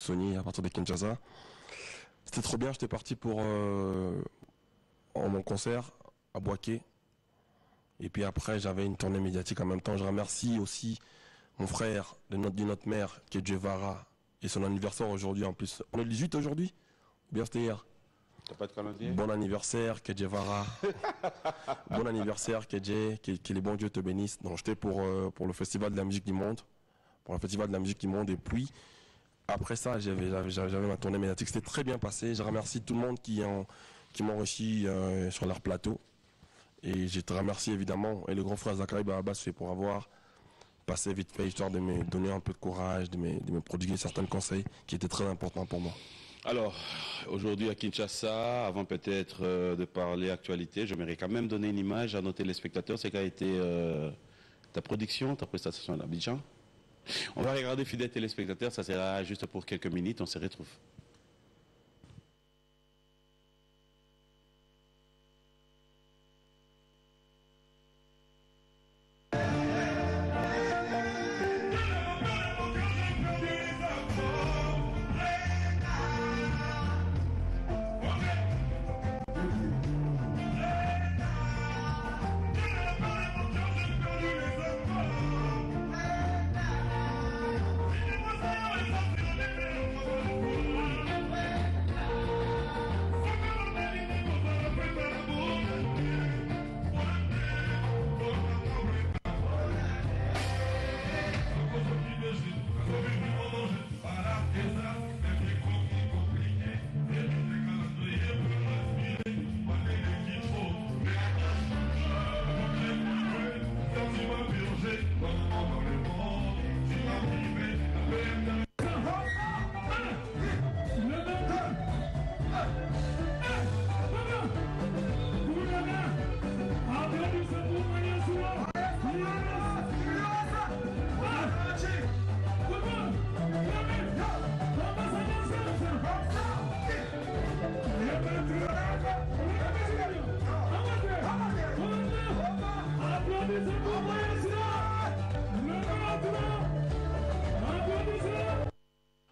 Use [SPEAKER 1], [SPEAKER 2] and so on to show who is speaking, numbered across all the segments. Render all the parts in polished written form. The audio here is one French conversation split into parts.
[SPEAKER 1] Sony à partir de Kinshasa. C'était trop bien, j'étais parti pour mon concert à Boaké. Et puis après, j'avais une tournée médiatique en même temps. Je remercie aussi mon frère d'une autre mère, qui est Djevara, et son anniversaire aujourd'hui en plus. On est le 18 aujourd'hui? Ou bien c'était hier?
[SPEAKER 2] T'as pas de calendrier?
[SPEAKER 1] Bon anniversaire, que Djevara. Bon anniversaire, que les bons dieux te bénissent. Donc j'étais pour le Festival de la musique du monde. Pour le Festival de la musique du monde. Et puis, après ça, j'avais ma tournée médiatique. C'était très bien passé. Je remercie tout le monde qui m'ont reçu sur leur plateau. Et je te remercie évidemment, et le grand frère Zachary Barabas fait pour avoir passé vite fait, histoire de me donner un peu de courage, de me prodiguer certains conseils qui étaient très importants pour moi.
[SPEAKER 2] Alors, aujourd'hui à Kinshasa, avant peut-être de parler actualité, j'aimerais quand même donner une image à nos téléspectateurs. C'est qu'a été ta production, ta prestation à l'Abidjan. On va regarder, fidèles téléspectateurs, ça sera juste pour quelques minutes, on se retrouve.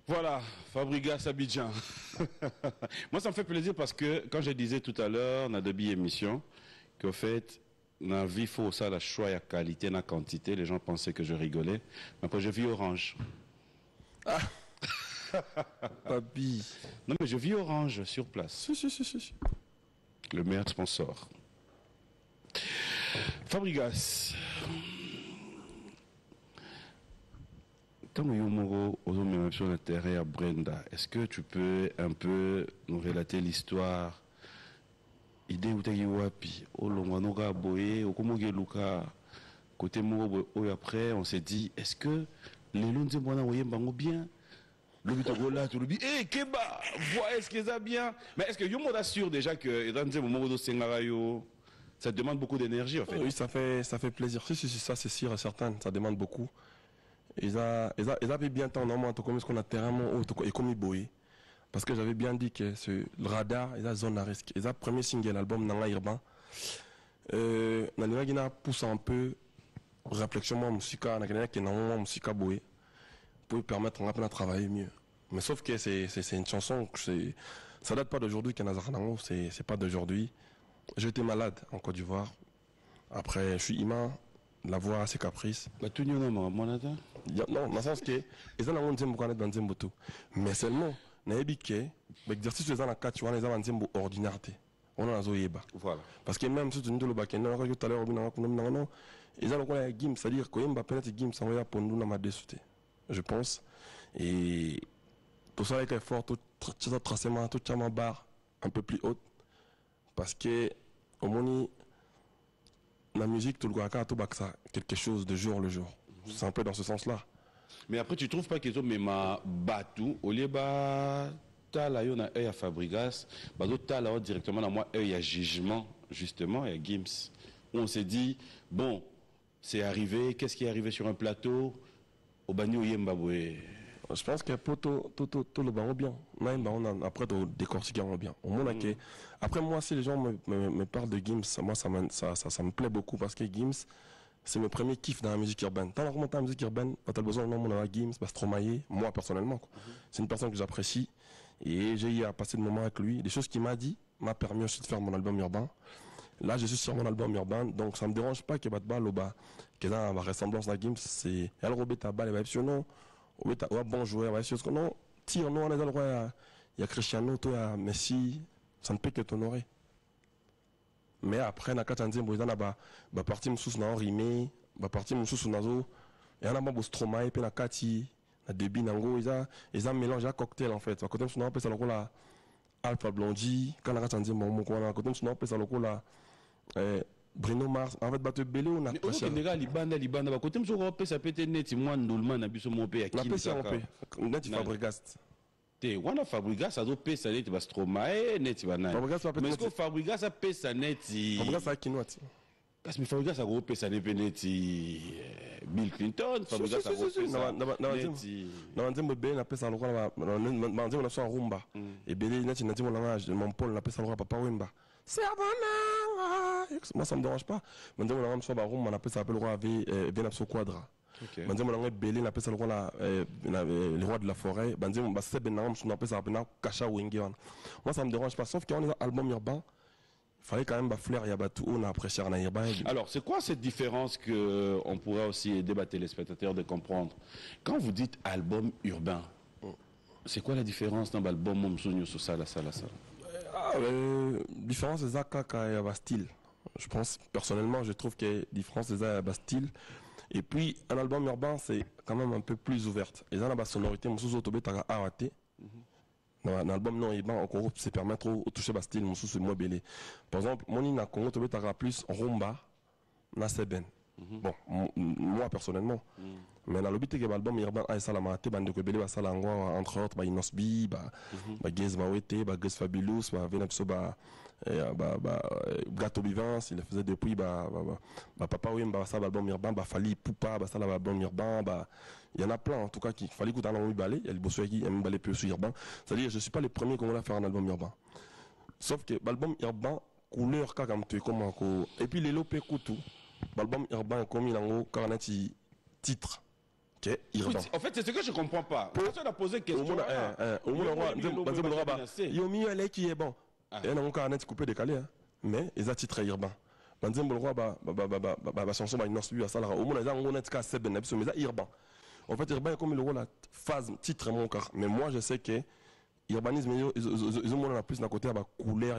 [SPEAKER 2] Voilà, Fabregas Abidjan. Moi, ça me fait plaisir parce que, quand je disais tout à l'heure, dans début émission, qu'au fait, dans la vie, il faut ça, la choix, la qualité, la quantité. Les gens pensaient que je rigolais. Mais après, je vis Orange.
[SPEAKER 1] Ah Papi.
[SPEAKER 2] Non, mais je vis Orange, sur place.
[SPEAKER 1] Si.
[SPEAKER 2] Le meilleur sponsor. Fabregas. Tant que sur le terrain à Brenda, est-ce que tu peux un peu nous relater l'histoire? Idée ou wapi, Olonganoga Boye, Okomoge Luka, côté Moro, après, on s'est dit, est-ce que les Lunze Mwana Woyembango bien? Le Bitogola, tout le dit, eh, Keba, vois, est-ce qu'ils a bien? Mais est-ce que Yomo assure déjà que Ranze Momoro Sengarayo, ça demande beaucoup d'énergie, en fait?
[SPEAKER 1] Oui, ça fait plaisir. Si, ça c'est sûr et certain, ça demande beaucoup. Ils avaient bien tant normalement comme ce qu'on a terrain et comme ils boyaient. Parce que j'avais bien dit que le radar, ils ont zone à risque. Ils ont premier single album Nanga Irban. Nanga pousse un peu réflexion moi musique, Nanga qui est normalement musique boyé pour permettre à travailler mieux. Mais sauf que c'est une chanson que ça date pas d'aujourd'hui qu'Anazar c'est pas d'aujourd'hui. J'étais malade en Côte d'Ivoire. Après je suis immense. La voix a ses caprices.
[SPEAKER 2] Bah, tout non, non,
[SPEAKER 1] dans le sens que ils ont un nzembo quand dans nzembo tout. Mais seulement, n'ayebike, l'exercice les gens à 4 tu vois les gens nzembo ordinaire. On a zoyeba.
[SPEAKER 2] Voilà.
[SPEAKER 1] Parce que même si tu nous le bac, non, tout à l'heure, non, ils ont le game, c'est-à-dire que Yemba peut-être game sans rien pour nous dans ma dessouté. Je pense. Et tout ça avec effort, tout tracement, tout ma barre un peu plus haute. Parce que au moins la musique, tout le gars, tout ça, quelque chose de jour le jour. C'est un peu dans ce sens-là.
[SPEAKER 2] Mais après, tu trouves pas qu'ils ont même batou, au lieu de là, il y a œil à Fabregas, là, directement, dans moi, œil à jugement, justement, et à Gims. Où on s'est dit, bon, c'est arrivé, qu'est-ce qui est arrivé sur un plateau, au Bani ou Yembaboué?
[SPEAKER 1] Je pense que pour tout le baron bien. Même on a après de décortiquer bien. Au moins que après moi si les gens me parlent de Gims, moi ça me plaît beaucoup parce que Gims c'est mes premiers kiffs dans la musique urbaine. Tant qu'on monte dans la musique urbaine, tu as besoin de mon Gims, Stromae, moi personnellement. C'est une personne que j'apprécie et j'ai eu à passer de moments avec lui. Des choses qu'il m'a dit m'a permis aussi de faire mon album urbain. Là, je suis sur mon album urbain, donc ça me dérange pas que Batba Loba, que dans la ressemblance à Gims, c'est elle Robert Tabal, et bien non, bon joueur, non, tire, non, on est dans le roi, il y a Cristiano, toi, il y a Messi, ça ne peut que t'honorer. Mais après, na katanzi mboza na ba parti mususu na rimé, ba parti mususu nazo, et on a ba Stromae pe na kati, na débit nango, ils ont mélangé un cocktail en fait. À côté de on appelle ça le la Alpha Blondie, quand na katanzi mon à côté de on appelle ça le la Bruno Mars. En fait, ba te belé on a
[SPEAKER 2] pas ça. Mais libanda ba côté on appelle ça peut-être net moi ndulman na biso mon pe ya
[SPEAKER 1] kini. Na ça on peut. Net Fabregas.
[SPEAKER 2] Wana Fabregas azo pesa neti ba Stromae neti ba nani. Mais est-ce que Fabregas a pesa neti
[SPEAKER 1] Fabregas a kinwati.
[SPEAKER 2] Parce que Fabregas a go pesa neti Bill Clinton, Fabregas a go pesa
[SPEAKER 1] neti na nzembo be na pesa lokala na nzembo na so rumba et belé neti na nzembo na mon Paul na pesa lokala Papa Wemba. C'est abonanga. Moi ça me dérange pas. Nzembo na so ba rumba na pesa appel roi avec bien abso quadra. Okay. Banzemo na belé na pesa lokola le roi de la forêt banzemo ba sebe na msu na pesa na kasha wenge wana. Moi ça me dérange pas sauf qu'on est dans album urbain il fallait quand même ba fleur ya batu on a apprécié na urbain.
[SPEAKER 2] Alors c'est quoi cette différence que on pourrait aussi débattre les spectateurs de comprendre quand vous dites album urbain c'est quoi la différence dans l'album Momsunyo sur ça la
[SPEAKER 1] différence c'est ça kaka ya ba style. Je pense personnellement je trouve que différence c'est ça ya ba style. Et puis, un album urbain, c'est quand même un peu plus ouverte. Et dans la sonorité, mon sous autobé t'as arrêté. Dans l'album non urbain, en Congo, c'est permettre au toucher bas style, mon sous c'est moins belé. Par exemple, mon ina Congo, autobé t'as plus rumba, na seben. Bon, moi personnellement. Mais dans le but que l'album urbain a ça la maté, bande de belé, ça la entre autres, Inosbi, Gez Mawete, Gez Fabulous, Venepso, Gâteau Vivance, il le faisait depuis Papa Wemba ça l'album urbain Fali Poupa ça l'album urbain il y en a plein en tout cas qu'il fallait écouter un album balai il y a le bossu qui aime balai peu sur urbain c'est-à-dire je suis pas le premier qu'on va faire un album urbain sauf que l'album urbain couleur comme tu comment et puis les lopé coutou l'album urbain comme il en car un titre urbain.
[SPEAKER 2] En fait, c'est ce que je comprends pas. Personne a posé question.
[SPEAKER 1] Au moins, il y a mieux aller qui est bon. Et on a encore un net coupé décalé, mais ils ont titré urbain. Banzem le roi chanson ba inosbi à ça là. Au moins ils ont net cas c'est ben mais ça urbain. En fait urbain comme le rôle la phase titre mon car. Mais moi je sais que urbanisme ils ont moins plus d'un côté à couleur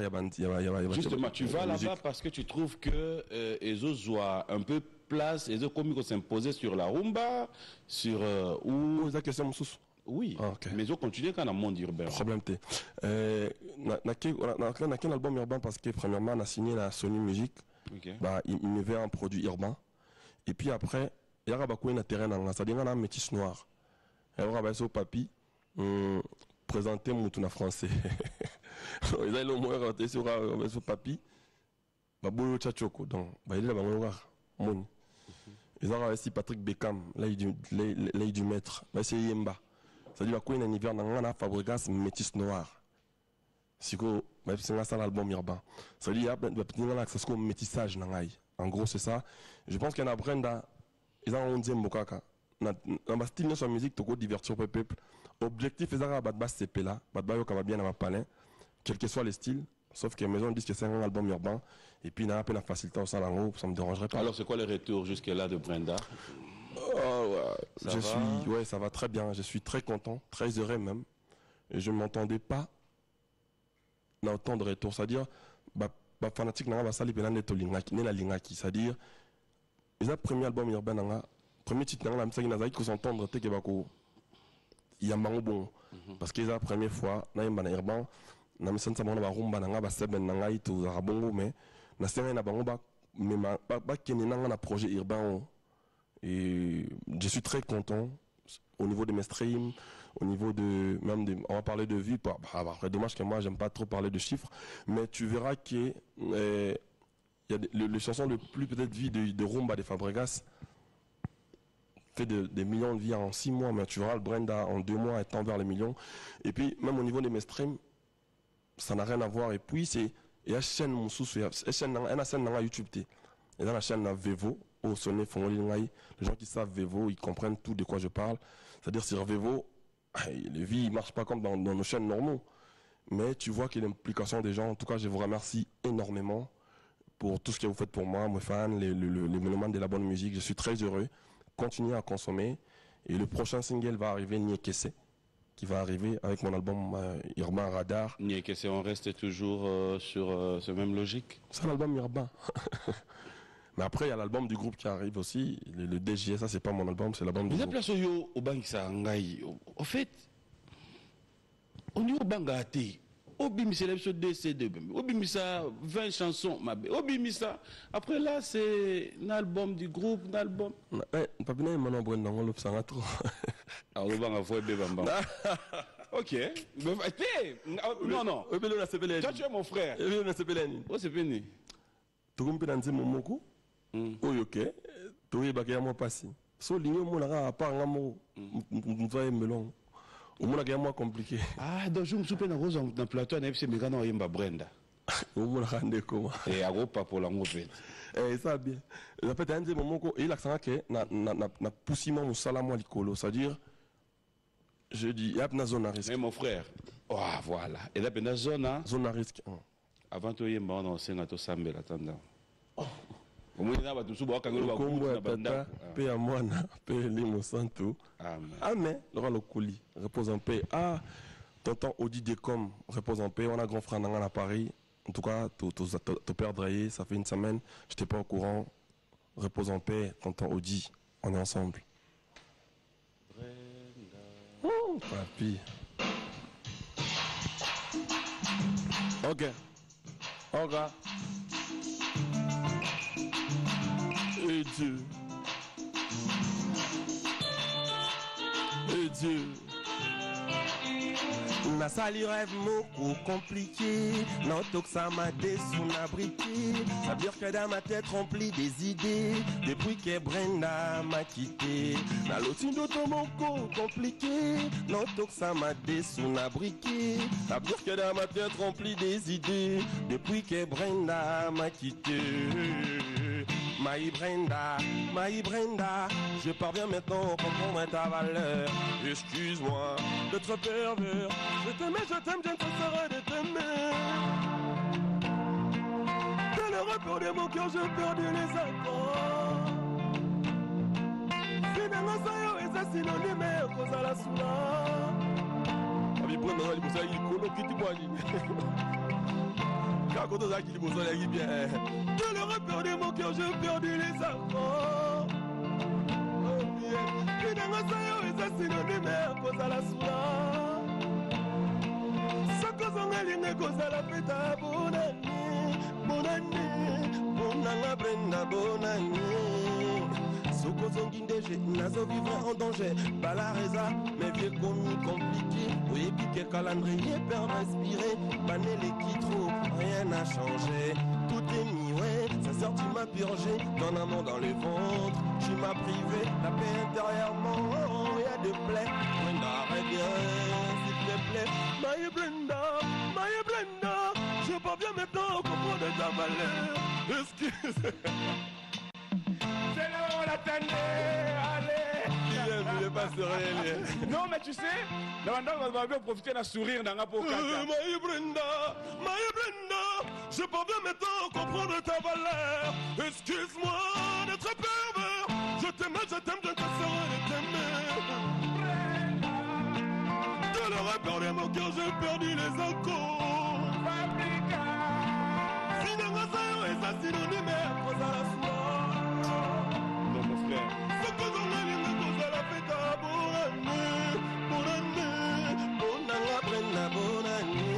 [SPEAKER 2] justement tu vas là-bas parce que tu trouves que ils ont un peu place ils ont comme s'imposer sur la rumba sur
[SPEAKER 1] ou la question sous.
[SPEAKER 2] Oui, okay. Mais ils ont continué quand dans le monde urbain.
[SPEAKER 1] Problème T. On a un album urbain parce que premièrement on a signé la Sony Music. Okay. Bah il me veut un produit urbain. Et puis après il y a un terrain dans ça dit on a un métis noir. Et on va sur papier présenter mon tout en français. Ils ont le moins raté sur papier. Bah bolo tchachoko donc bah il est là mon. Ils ont aussi Patrick Beckham là il du maître. Bah c'est Yemba. C'est-à-dire qu'il y a un hiver dans un Fabregas métis noir. Si vous avez un album urbain. C'est-à-dire qu'il y a un métissage. En gros, c'est ça. Je pense qu'il y a un Brenda. Ils ont un onzième bokaka. Dans le style de sa musique, tu peux divertir le peuple. Objectif, c'est que Badba CP là. Badba Yoka va bien dans ma palais. Quel que soit le style. Sauf que les maisons disent que c'est un album urbain. Et puis, il y a un peu la facilité au salon. Ça ne me dérangerait pas.
[SPEAKER 2] Alors, c'est quoi le retour jusque-là de Brenda?
[SPEAKER 1] Ça va très bien. Je suis très content, très heureux même. Et je ne m'entendais pas dans autant de retours. C'est-à-dire, fanatique n'a pas sali penane to lingaki, ne la lingaki. C'est-à-dire, ils ont le premier album urbain n'a, premier titre n'a, ça qui n'a pas s'entendre te que bako, il y a un bon. Parce qu'ils ont la première fois, n'a pas urbain, n'a pas senti na rumba n'a pas seben n'a itu zarabongo mais n'a pas na bango mais pas qu'il n'a un projet urbain. Et je suis très content au niveau de mes streams, au niveau de on va parler de vues. Après, dommage que moi j'aime pas trop parler de chiffres, mais tu verras que il y a les chansons le plus peut-être vues de Rumba de Fabregas fait des millions de vues en 6 mois, mais tu verras le Brenda en 2 mois étant vers les millions. Et puis même au niveau de mes streams, ça n'a rien à voir. Et puis c'est il y a chaîne mon sous, il y a chaîne dans YouTube et dans la chaîne Vevo. au sonné Fongolingai, les gens qui savent Vevo, ils comprennent tout de quoi je parle. C'est-à-dire sur Vevo, les vies ne marchent pas comme dans nos chaînes normaux. Mais tu vois qu'il y a l'implication des gens. En tout cas, je vous remercie énormément pour tout ce que vous faites pour moi, mes fans, les mélomanes de la bonne musique. Je suis très heureux. Continuez à consommer. Et le prochain single va arriver, Niekese, qui va arriver avec mon album Urbain Radar.
[SPEAKER 2] Niekese, on reste toujours sur ce même logique.
[SPEAKER 1] C'est l'album Urbain. Mais après, il y a l'album du groupe qui arrive aussi. Le DJS, ça, c'est pas mon album, c'est l'album du groupe.
[SPEAKER 2] Place au Bangsa Ngai. En fait, on est au Bangate. Obimisa l'épisode DC2, Obimisa 20 chansons, Obimisa. Après là, c'est un album du groupe, un album.
[SPEAKER 1] Pas bien, mon nom est Ngolo Sangatro.
[SPEAKER 2] Alors, on va voir Bébamba. Ok. Non, non. Toi, tu es mon frère. Oh, c'est béni.
[SPEAKER 1] Tu comprends dans mon moko? Oui, ok. Tu es bagué à moi passé. So, l'igno, mon ara, à part un mot, nous va melon. Au moins, c'est moins compliqué.
[SPEAKER 2] Ah, donc je me souviens dans le plateau, on FC Megano et Brenda.
[SPEAKER 1] Au moins, c'est comment.
[SPEAKER 2] Et à Europa pour la mauvaise.
[SPEAKER 1] Eh, ça bien. En fait, un des moments où il a accent na poussé mon salam à l'écolo, c'est-à-dire, je dis, il y a une zone à risque.
[SPEAKER 2] Mais mon frère, oh, voilà. Et là, il y a une
[SPEAKER 1] zone à risque.
[SPEAKER 2] Avant de y aller, on s'est dit, Sambe, attendant. Au moins, il y a tout ça,
[SPEAKER 1] paix à moi, paix limo santo. Amen. Laurent le couli, repose en paix. Ah, tonton Audi Decom, repose en paix. On a grand frère Nangan à Paris. En tout cas, tu perdre, ça fait une semaine. Je n'étais pas au courant. Repose en paix, tonton Audi. On est ensemble. Papi. Ok. Ok. Et Dieu. Et Dieu. Na sali rêve moko compliqué, non que ça m'a désonabriqué. Ça veut dire que dans ma tête remplie des idées, depuis que Brenda m'a quitté. Na l'autre d'auto moko compliqué, non que ça m'a désonabriqué. Ça veut dire que dans ma tête remplie des idées, depuis que Brenda m'a quitté. My Brenda, je parviens maintenant à comprendre ta valeur. Excuse-moi d'être pervers. Je t'aime, je ne cesserai de t'aimer. Dans le rapport de mon cœur, j'ai perdu les accords. Finalement, ça y est, c'est synonyme à cause de la soula. Abi Brenda, il faut y colo qui quand on a qui vous allez bien. De le rapport de mon cœur, j'ai perdu les accords. Oh bien. Et dans ma saille, c'est synonyme à cause de la soula. Ça cause en ligne, cause de la fête à bonne année. Bonne année. Bonne année, Brenda, bonne année. Soko Zongindege, nazo vivre en danger. Balareza, mes vieux commis compliqués. Oui, puis quel calendrier, peur respirer. Baner les trop, rien n'a changé. Tout est mis, ouais. Sa sœur, tu m'as purgé. Ton amour dans le ventre, tu m'as privé. La paix intérieurement, y a de plaies. Brenda, reviens, s'il te plaît. My Brenda, je parviens maintenant à comprendre ta valeur. Excuse.
[SPEAKER 2] C'est là où on l'attendait, allez.
[SPEAKER 1] Il est pas serein.
[SPEAKER 2] Non, mais tu sais, on va bien profiter d'un sourire dans la peau.
[SPEAKER 1] My Brenda, je parviens maintenant à comprendre ta valeur. Excuse-moi d'être pervers. Je t'aime, je ne cesserai de t'aimer. De le rapport de mon cœur, j'ai perdu les accords. Finalement, ça y est, ça synonyme à cause de la soie.
[SPEAKER 2] Non, mon frère.
[SPEAKER 1] Ce que l'on a dit, mais cause de la fête à bonne année.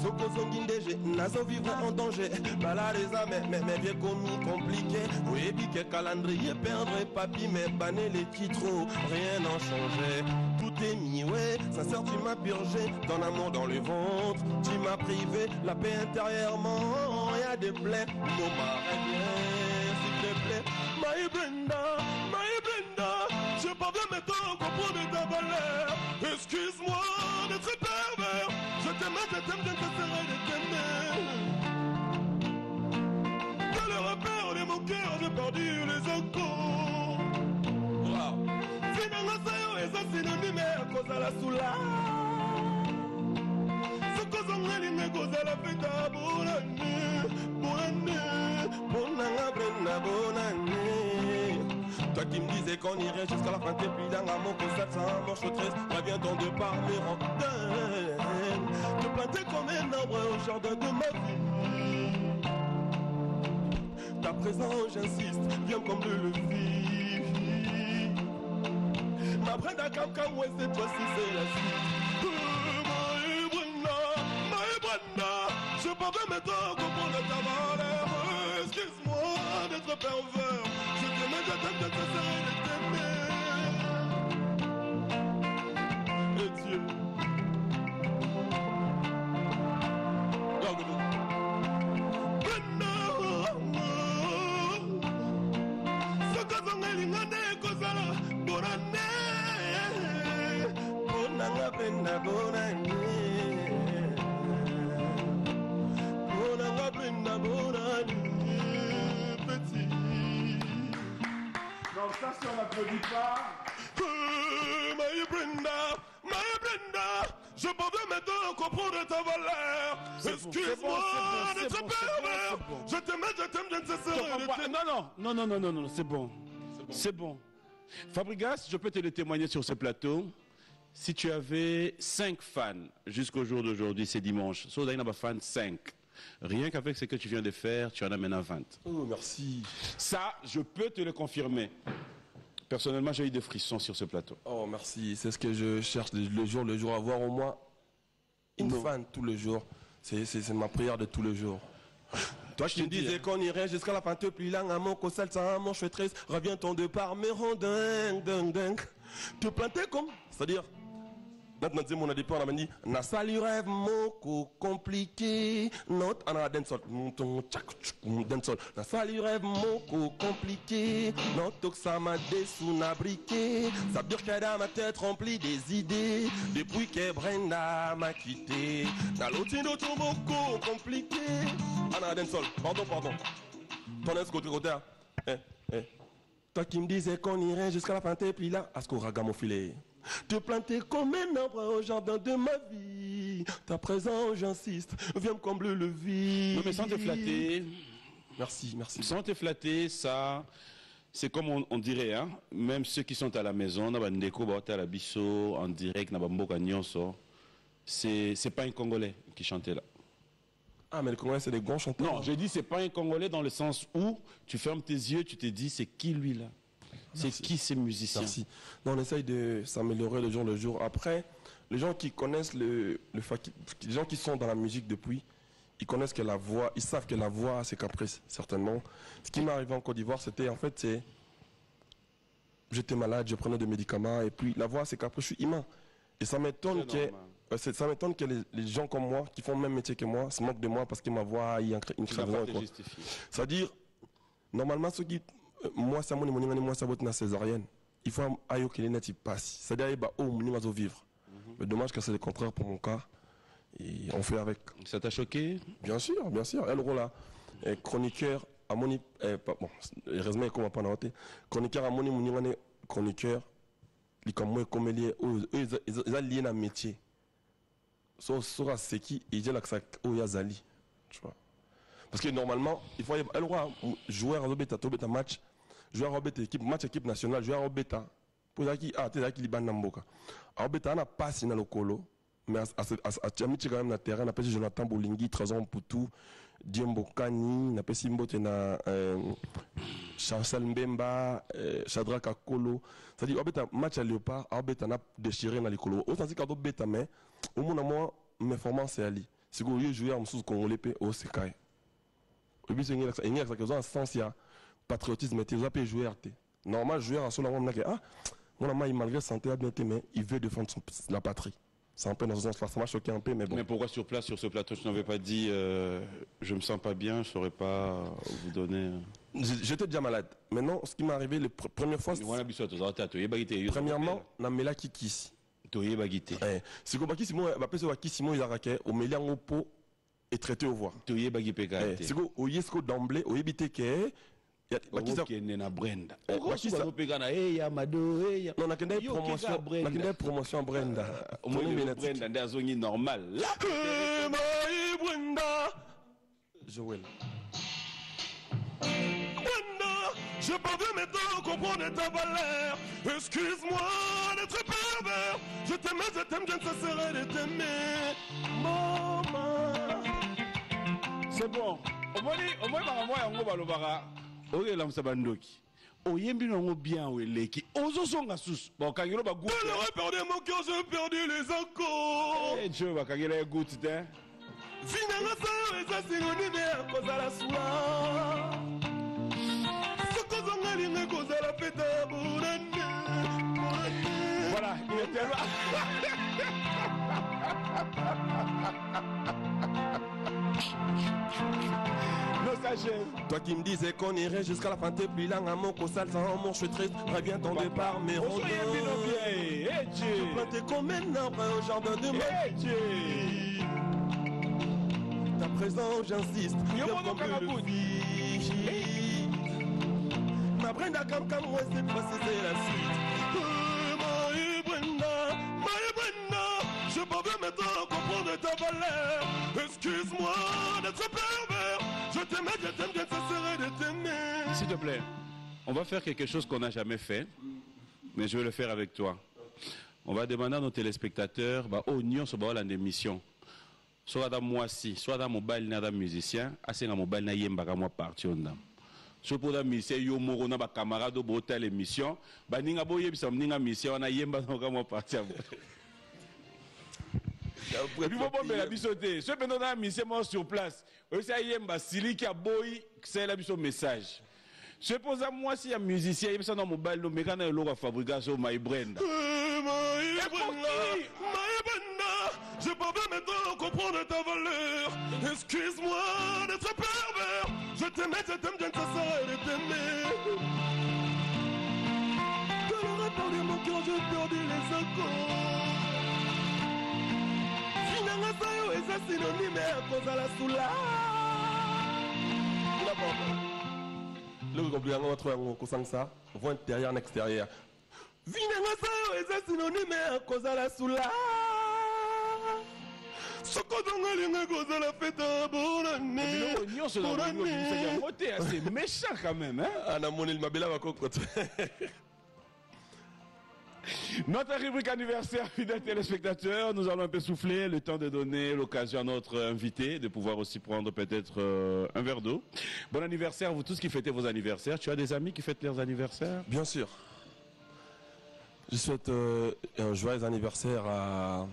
[SPEAKER 1] Soko Zongindege, nazo vivre en danger. Balareza, mes vieux commis compliqués. Oui, puis quel calendrier perdre papy, mais banner les titres, rien n'a changé. Tout est mis, ouais, sa sœur tu m'as purgé. Ton amour dans le ventre, tu m'as privé. La paix intérieurement, y a des plaies. Maman, reviens, s'il te plaît. My Brenda, je parviens maintenant à comprendre ta valeur. Excuse-moi d'être pervers. Je t'aime, je ne cesserai de t'aimer. Dans le repère de mon cœur, j'ai perdu la fête à bonne année, Brenda, bonne année. Toi qui me disais qu'on irait jusqu'à la fin de tes puis dans mon concert sans manche 13, reviens-t'en de par mes rondelles. Te planter comme un arbre au jardin de ma vie. Ta présence, j'insiste, viens me combler le vide. Ma Brenda Kamkam, ouais, cette fois-ci c'est la suite. My Brenda, je peux pas maintenant comprendre ta valeur. Excuse-moi d'être pervers. Je t'aimais, je t'aime, je t'essaie de t'aimer. Et Dieu.
[SPEAKER 2] Non, ça, si on n'applaudit pas.
[SPEAKER 1] My Brenda, je peux maintenant comprendre ta valeur. Excuse-moi d'être pervers. Je t'aime, je ne cesserai de t'aimer.
[SPEAKER 2] Non, c'est bon. C'est bon. Fabregas, je peux te le témoigner sur ce plateau. Si tu avais 5 fans jusqu'au jour d'aujourd'hui, c'est dimanche. So, il y a fan 5. Rien qu'avec ce que tu viens de faire, tu en as maintenant 20.
[SPEAKER 1] Oh, merci.
[SPEAKER 2] Ça, je peux te le confirmer. Personnellement, j'ai eu des frissons sur ce plateau.
[SPEAKER 1] Oh, merci. C'est ce que je cherche le jour, avoir au moins une fan tout le jour. C'est ma prière de tout le jour. Toi, je te disais qu'on irait jusqu'à la fin de plus lang à mon cosal, ça mon chouettresse. Reviens-t'en de par mes rondins, ding. Te planter comme, c'est-à-dire, maintenant, mon adépart, on a dit, na sali rêve mon co compliqué, not ana dancehall, ton tchak dancehall, na sali rêve mon co compliqué, not ça m'a dessous na briqué, ça veut dire qu'elle a ma tête remplie des idées, depuis que Brenda m'a quitté, na l'autre tout mon co compliqué, ana dancehall, pardon, ton est côté, toi qui me disais qu'on irait jusqu'à la fin de puis là, à ce qu'on raga mon filet. Te planter comme un arbre au jardin de ma vie. Ta présence, j'insiste, viens me combler le vide.
[SPEAKER 2] Non, mais sans te flatter.
[SPEAKER 1] Merci.
[SPEAKER 2] Sans te flatter, ça, c'est comme on dirait, hein. Même ceux qui sont à la maison, en direct, c'est pas un Congolais qui chantait là.
[SPEAKER 1] Ah, mais le Congolais, c'est des grands chanteurs.
[SPEAKER 2] Non, j'ai dit c'est pas un Congolais dans le sens où tu fermes tes yeux, tu te dis c'est qui lui là. C'est qui ces musiciens?
[SPEAKER 1] Merci. Non, on essaye de s'améliorer le jour. Après, les gens qui connaissent les gens qui sont dans la musique depuis, ils connaissent que la voix, ils savent que la voix, c'est caprice, certainement. Ce qui m'est arrivé en Côte d'Ivoire, c'était, en fait, j'étais malade, je prenais des médicaments, et puis la voix, c'est caprice, je suis humain. Et ça m'étonne que les gens comme moi, qui font le même métier que moi, se moquent de moi parce que ma voix, il y a une création. C'est-à-dire, normalement, ceux qui... moi ça moi ça botte na césarienne il faut ayo que les nati passe c'est-à-dire bah oh moni va vivre mais dommage que c'est le contraire pour mon cas et on fait avec.
[SPEAKER 2] Ça t'a choqué?
[SPEAKER 1] Bien sûr elle rôle là chroniqueur à moni bon heureusement comment pas noter chroniqueur à moni moni chroniqueur li comme moi comme lié ils lié na métier so sera c'est qui il dit là que ça oh yazali tu vois. Parce que normalement, il faut jouer à bêta, bêta match, jouer à bêta équipe, match équipe nationale, jouer à bêta. Pour ça qui t'es qui liban namboka. À bêta on a passé dans le colo, mais à Tiamiti quand même na terrain, on a passé Jonathan Bolingi, Trésor Poutou, Diembo Kani, on a passé Mbote na Chancel Mbemba, Shadraka Kolo. C'est-à-dire bêta match à Léopard, à bêta on a déchiré dans le colo. Autant si quand bêta mais au moins moi mes performances c'est ali. Si vous jouer en sous congolais au Sekai. Il y a un sens, il y a patriotisme, il y a jouer RT. Normal, jouer à son moment, mon ami, malgré santé, a bien été, mais il veut défendre la patrie. C'est un peu dans ce sens-là, ça m'a choqué un peu, mais bon.
[SPEAKER 2] Mais pourquoi sur place, sur ce plateau, tu n'avais pas dit je me sens pas bien, je ne saurais pas vous donner.
[SPEAKER 1] J'étais déjà malade. Maintenant, ce qui m'est arrivé, la première fois. Premièrement, na mela kikisi. C'est comme si moi, il a raqué, au mélange au pot. Et traité au voix. C'est que au d'emblée, au éviter que
[SPEAKER 2] okende na Brenda
[SPEAKER 1] Bakisa-
[SPEAKER 2] okopeka na eya mado eya
[SPEAKER 1] Non, nakenda
[SPEAKER 2] Yo,
[SPEAKER 1] promotion,
[SPEAKER 2] keka Brenda.
[SPEAKER 1] nakenda promotion Brenda.
[SPEAKER 2] omoni Brenda nde azongi normal là
[SPEAKER 1] My Brenda. Joël. Brenda, j'ai pas vu maintenant comprendre ta valeur. Excuse-moi d'être pervers. Je t'aime, je ne cesserai de t'aimer. Maman.
[SPEAKER 2] c'est bon omoni makambo yango balobaka oyelamusa bandoki oyembi nango bien weleki ozosonga susu bakangelo bagout
[SPEAKER 1] Elle aurait perdu mon cœur, j'ai perdu les accords.
[SPEAKER 2] Dieu bakangela ye gout te
[SPEAKER 1] Vinanga sayo eza synonyme ya kozala sula. Soko zonga linga kozala feta ya bonane.
[SPEAKER 2] voilà il est tellement non sagesse.
[SPEAKER 1] Toi qui me disais qu'on irait jusqu'à la fin, t'es plus là, mon sale sans amour, je suis triste, reviens ton départ, mais
[SPEAKER 2] Ozo yembi no bien eh Dieu
[SPEAKER 1] planté comme un arbre au jardin de ma
[SPEAKER 2] eh Dieu
[SPEAKER 1] Ta présence, j'insiste,
[SPEAKER 2] Yo,
[SPEAKER 1] viens
[SPEAKER 2] mono
[SPEAKER 1] comme
[SPEAKER 2] kaka
[SPEAKER 1] le
[SPEAKER 2] bout.
[SPEAKER 1] fille. Ma Brenda, comme moi, cette fois-ci, c'est la suite. My Brenda, je peux pas maintenant comprendre ta valeur. Excuse-moi d'être pervers. Je t'aime, je ne cesserai de t'aimer.
[SPEAKER 2] s'il te plaît on va faire quelque chose qu'on n'a jamais fait mais je vais le faire avec toi on va demander à nos téléspectateurs au nyonso ba la émission soit dans moi si soit dans mobile na musicien asenga mobile na yembaka moi parti onda so pour la mission yo moko na ba camarade bo tel émission ba ninga bo yebisa mninga mission na yemba na moi parti et puis bon la bisoté ce pendant la mission moi sur place aussi yemba sili ki aboyi c'est la biso message je pose à moi si un musicien il dans mobile no mekana lo ka fabrication My Brenda
[SPEAKER 1] My Brenda, je peux pas maintenant comprendre ta valeur. Excuse-moi d'être pervers. Je t'aime, je ne cesserai de t'aimer. De l'aurait perdu mon cœur, j'ai perdu les accords. Finanga sayo eza synonyme ya kozala sula. Le gobelin va trouver un kosangsa, voix intérieure en extérieur. Vinanga sayo eza synonyme ya kozala sula. Soko zonga linga kozala feta bonane.
[SPEAKER 2] c'est méchant quand même hein
[SPEAKER 1] Ana monel mabela bakokota.
[SPEAKER 2] Notre rubrique anniversaire, fidèles téléspectateurs, nous allons un peu souffler, le temps de donner l'occasion à notre invité de pouvoir aussi prendre peut-être un verre d'eau. Bon anniversaire, vous tous qui fêtez vos anniversaires. Tu as des amis qui fêtent leurs anniversaires?
[SPEAKER 1] Bien sûr. Je souhaite un joyeux anniversaire à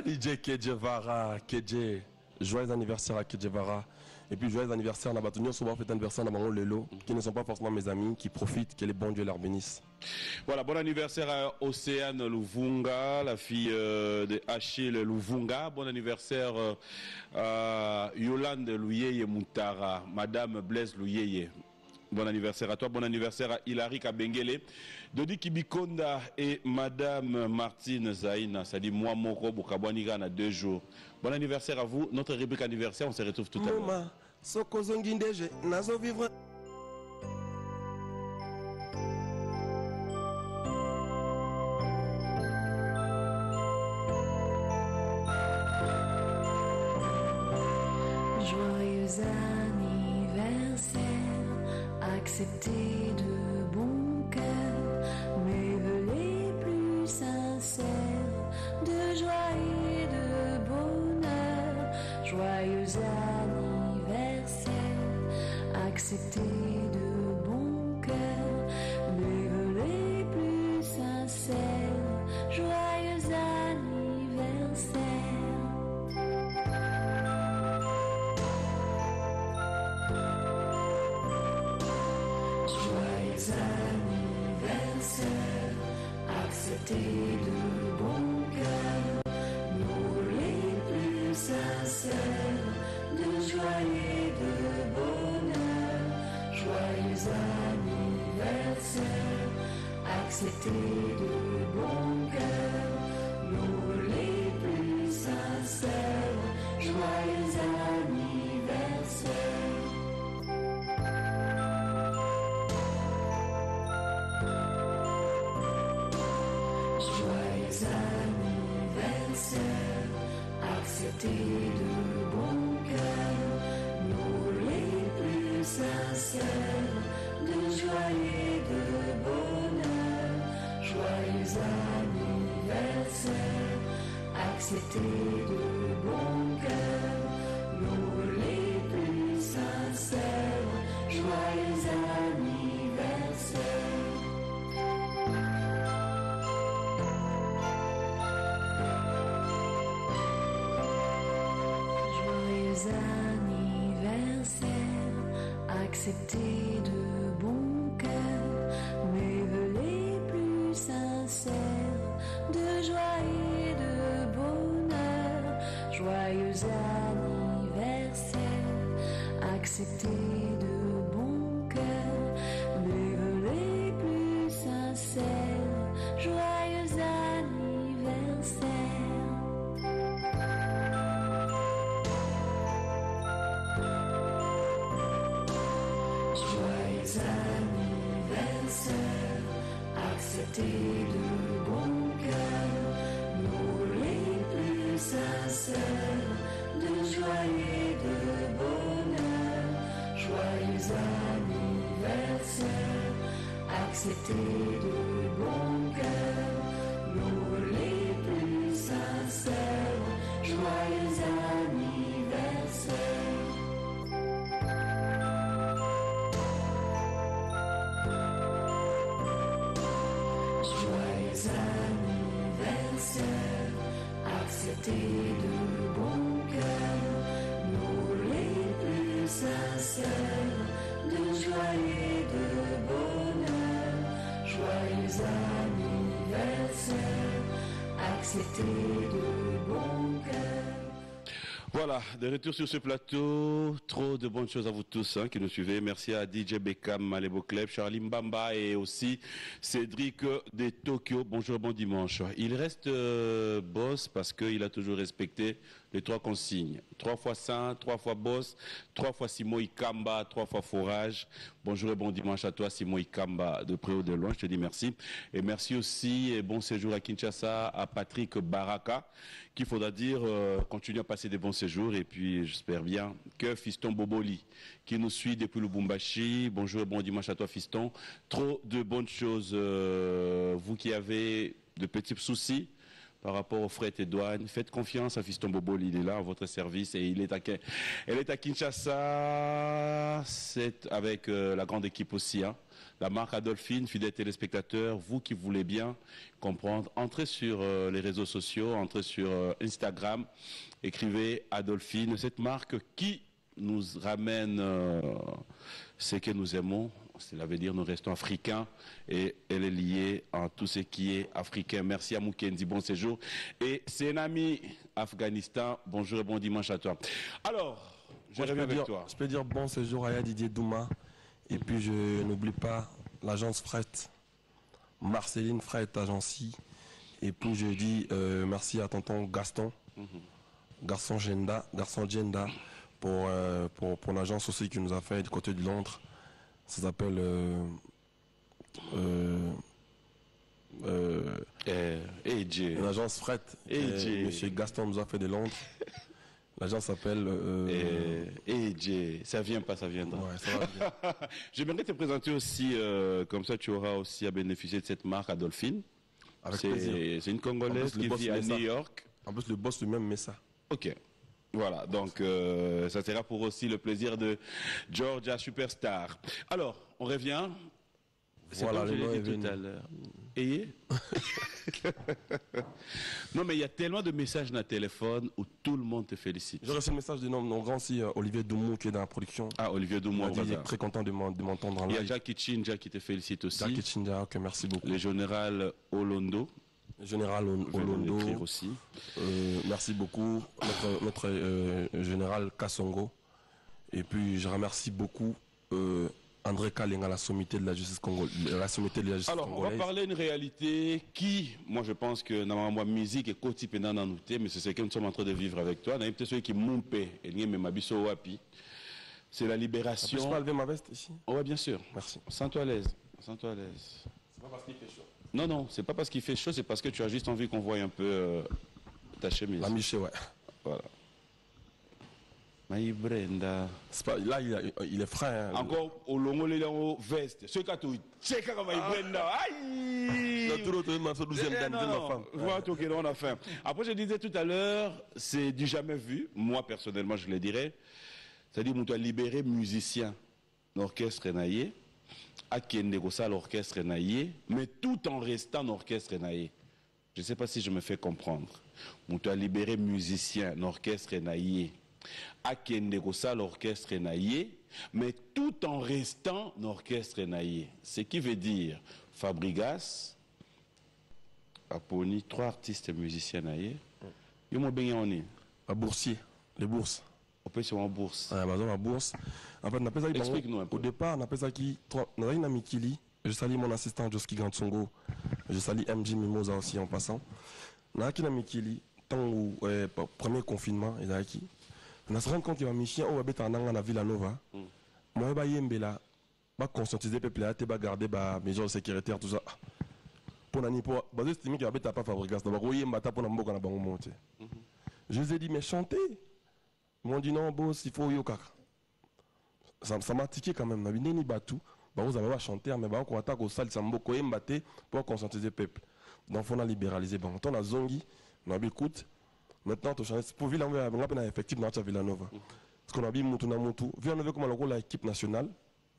[SPEAKER 1] DJ Kedjevara, Kedje. Joyeux anniversaire à Kedjevara. Et puis joyeux anniversaire à Nabatounia, souvent fait anniversaire à Maman Lelo, qui ne sont pas forcément mes amis, qui profitent, que les bons dieux leur bénissent.
[SPEAKER 2] Voilà, bon anniversaire à Océane Louvunga, la fille de Achille Louvunga. Bon anniversaire à Yolande Louyeye Moutara, Madame Blaise Louyeye. Bon anniversaire à toi, bon anniversaire à Hilary Kabengele, Dodi Kibikonda et Madame Martine Zaina, ça dit moi Moko Bukabwaniga na 2 jours. Bon anniversaire à vous, notre rubrique anniversaire, on se retrouve tout à l'heure.
[SPEAKER 1] Mama, Soko Zongindeje, Nazo vivre.
[SPEAKER 3] Joyeux anniversaire, accepté de bon cœur mes vœux les plus sincères de joie et de bonheur. Joyeux anniversaire, accepté de bon cœur mes vœux les plus sincères. Joyeux anniversaire. Joyeux anniversaire, accepté de bon cœur, nos les plus sincères, de joie et de bonheur. Joyeux anniversaire, accepté de bon cœur, nos les plus sincère, joyeux anniversaire. Joyeux anniversaire, acceptez de bon cœur nous les plus sincères de joie et de bonheur. Joyeux anniversaire, acceptez de bon cœur nous les plus sincères. Joyeux anniversaire. Joyeux anniversaire, acceptez de bon cœur mes vœux les plus sincères de joie et de bonheur. Joyeux anniversaire, acceptez de bon cœur mes vœux les plus sincères. Joyeux anniversaire. Joyeux anniversaire, acceptez de bon cœur nous les plus sincères de joie et de bonheur. Joyeux anniversaire, acceptez de bon cœur nous les plus sincères. Joyeux anniversaire. Joyeux anniversaire, acceptez de bon cœur nous les plus sincères de joie et de bonheur. Joyeux anniversaire, acceptez de bon cœur.
[SPEAKER 2] Voilà, de retour sur ce plateau, trop de bonnes choses à vous tous qui nous suivez. Merci à DJ Beckham, Malébo Club, Charlie Mbamba et aussi Cédric de Tokyo. Bonjour, bon dimanche. Il reste boss parce qu'il a toujours respecté les 3 consignes. 3 fois saint, 3 fois boss, 3 fois Simon Ikamba, 3 fois forage. Bonjour et bon dimanche à toi Simon Ikamba, de près ou de loin, je te dis merci. Et merci aussi et bon séjour à Kinshasa à Patrick Baraka, qu'il faudra dire continue à passer des bons séjours. Et puis j'espère bien que Fiston Boboli, qui nous suit depuis Lubumbashi, bonjour et bon dimanche à toi Fiston. Trop de bonnes choses, vous qui avez de petits soucis par rapport aux frais et douanes, faites confiance à Fiston Boboli, il est là à votre service et elle est à Kinshasa, c'est avec la grande équipe aussi, la marque Adolphine, fidèles téléspectateurs, vous qui voulez bien comprendre, entrez sur les réseaux sociaux, entrez sur Instagram, écrivez Adolphine, cette marque qui nous ramène ce que nous aimons. Cela veut dire nous restons africains et elle est liée à tout ce qui est africain. Merci à Moukendi, bon séjour. Et c'est un ami Afghanistan, bonjour et bon dimanche à toi. Alors, je reviens avec toi.
[SPEAKER 1] Je peux dire bon séjour à Didier Douma. Et puis je n'oublie pas l'agence Fret, Marceline Fret Agency. Et puis je dis merci à tonton Gaston, Garçon Genda, pour l'agence aussi qui nous a fait du côté de Londres. Ça s'appelle l'agence Fret. Monsieur Gaston nous a fait de Londres. L'agence s'appelle
[SPEAKER 2] ça vient pas, ça viendra.
[SPEAKER 1] Ouais, ça va bien.
[SPEAKER 2] J'aimerais te présenter aussi, comme ça tu auras aussi à bénéficier de cette marque Adolphine.
[SPEAKER 1] Avec plaisir.
[SPEAKER 2] C'est une Congolaise qui vit à New York.
[SPEAKER 1] En plus, le boss lui-même met ça.
[SPEAKER 2] Ok. Voilà, donc ça sera pour aussi le plaisir de Georgia Superstar. Alors, on revient.
[SPEAKER 1] Voilà, le nom est venu.
[SPEAKER 2] Tout à l'heure. Et non, mais il y a tellement de messages dans le téléphone où tout le monde te félicite.
[SPEAKER 1] J'ai reçu un message de mon grand aussi, Olivier Doumou, qui est dans la production.
[SPEAKER 2] Ah, Olivier Doumou,
[SPEAKER 1] il est très content de m'entendre en live.
[SPEAKER 2] Il y a Jackie Chinja qui te félicite aussi.
[SPEAKER 1] Jackie Chinja, ok, merci beaucoup.
[SPEAKER 2] Le général Olondo.
[SPEAKER 1] Général Olondo
[SPEAKER 2] aussi.
[SPEAKER 1] Merci beaucoup. Notre général Kassongo. Et puis je remercie beaucoup André Kalenga, la sommité de la justice congolaise.
[SPEAKER 2] Alors, on va parler d'une réalité qui, moi je pense que normalement musique est côté pendant dans nous, mais c'est ce que nous sommes en train de vivre avec toi. N'a peut-être celui qui m'ompe et n'y même abisso wapi. C'est la libération.
[SPEAKER 1] Je peux lever ma veste ici?
[SPEAKER 2] Oui, bien sûr.
[SPEAKER 1] Merci.
[SPEAKER 2] Sens-toi à l'aise. Sens-toi à l'aise.
[SPEAKER 1] C'est pas parce qu'il fait chaud.
[SPEAKER 2] Non, non, c'est pas parce qu'il fait chaud, c'est parce que tu as juste envie qu'on voie un peu ta chemise.
[SPEAKER 1] La Miché, ouais.
[SPEAKER 2] Voilà. Maï Brenda.
[SPEAKER 1] Pas, là, il est frais. Hein,
[SPEAKER 2] encore au long de la veste. Ce cas tu check comme Maï Brenda. Aïe!
[SPEAKER 1] ma femme.
[SPEAKER 2] Voilà, tout on a fait. Après, je disais tout à l'heure, c'est du jamais vu. Moi, personnellement, je le dirais. C'est-à-dire, on doit libérer musiciens, l'orchestre naïe, à Kendegosa, l'orchestre naïe, mais tout en restant l'orchestre naïe. Je ne sais pas si je me fais comprendre. On doit libérer musiciens, l'orchestre naïe, à Kendegosa, l'orchestre naïe, mais tout en restant l'orchestre naïe. Ce qui veut dire Fabrigas, Aponi, 3 artistes musiciens naïe. Ils m'ont bien en
[SPEAKER 1] à Boursier, les bourses.
[SPEAKER 2] On peut sur en bourse.
[SPEAKER 1] En bourse. En fait,
[SPEAKER 2] explique-nous un peu.
[SPEAKER 1] Au départ, on appelle ça qui. On a une amie Kili. Je salue mon assistant Joski Gantsongo. Je salue MJ Mimosa aussi en passant. On a une amie Kili. Tant où premier confinement, il a qui. On a se rendu compte qu'il y a un chien au habite en Nanga, à Villanova. Moi, je vais y conscientiser les peuple, je vais garder les mesures sécuritaires, tout ça. Pour n'ani pour. Je estime qu'il y a pas Fabrigas. Donc, je vais y pour n'amboka na bango monter. Je vous ai dit mais chantez. Ils m'ont dit non, boss, il faut yoka. Ça m'a tiqué quand même. On a ni batou. Vous avez chanté, mais on attaque au salle, ça m'a beaucoup embatté pour conscientiser le peuple. Donc, on a libéralisé. Bon, on a zongi, on a écoute. Maintenant, on a changé. Pour Villanova, on a effectif dans Villanova. Parce qu'on a vu Moutou na Moutou. Villanova, comme on a l'équipe nationale,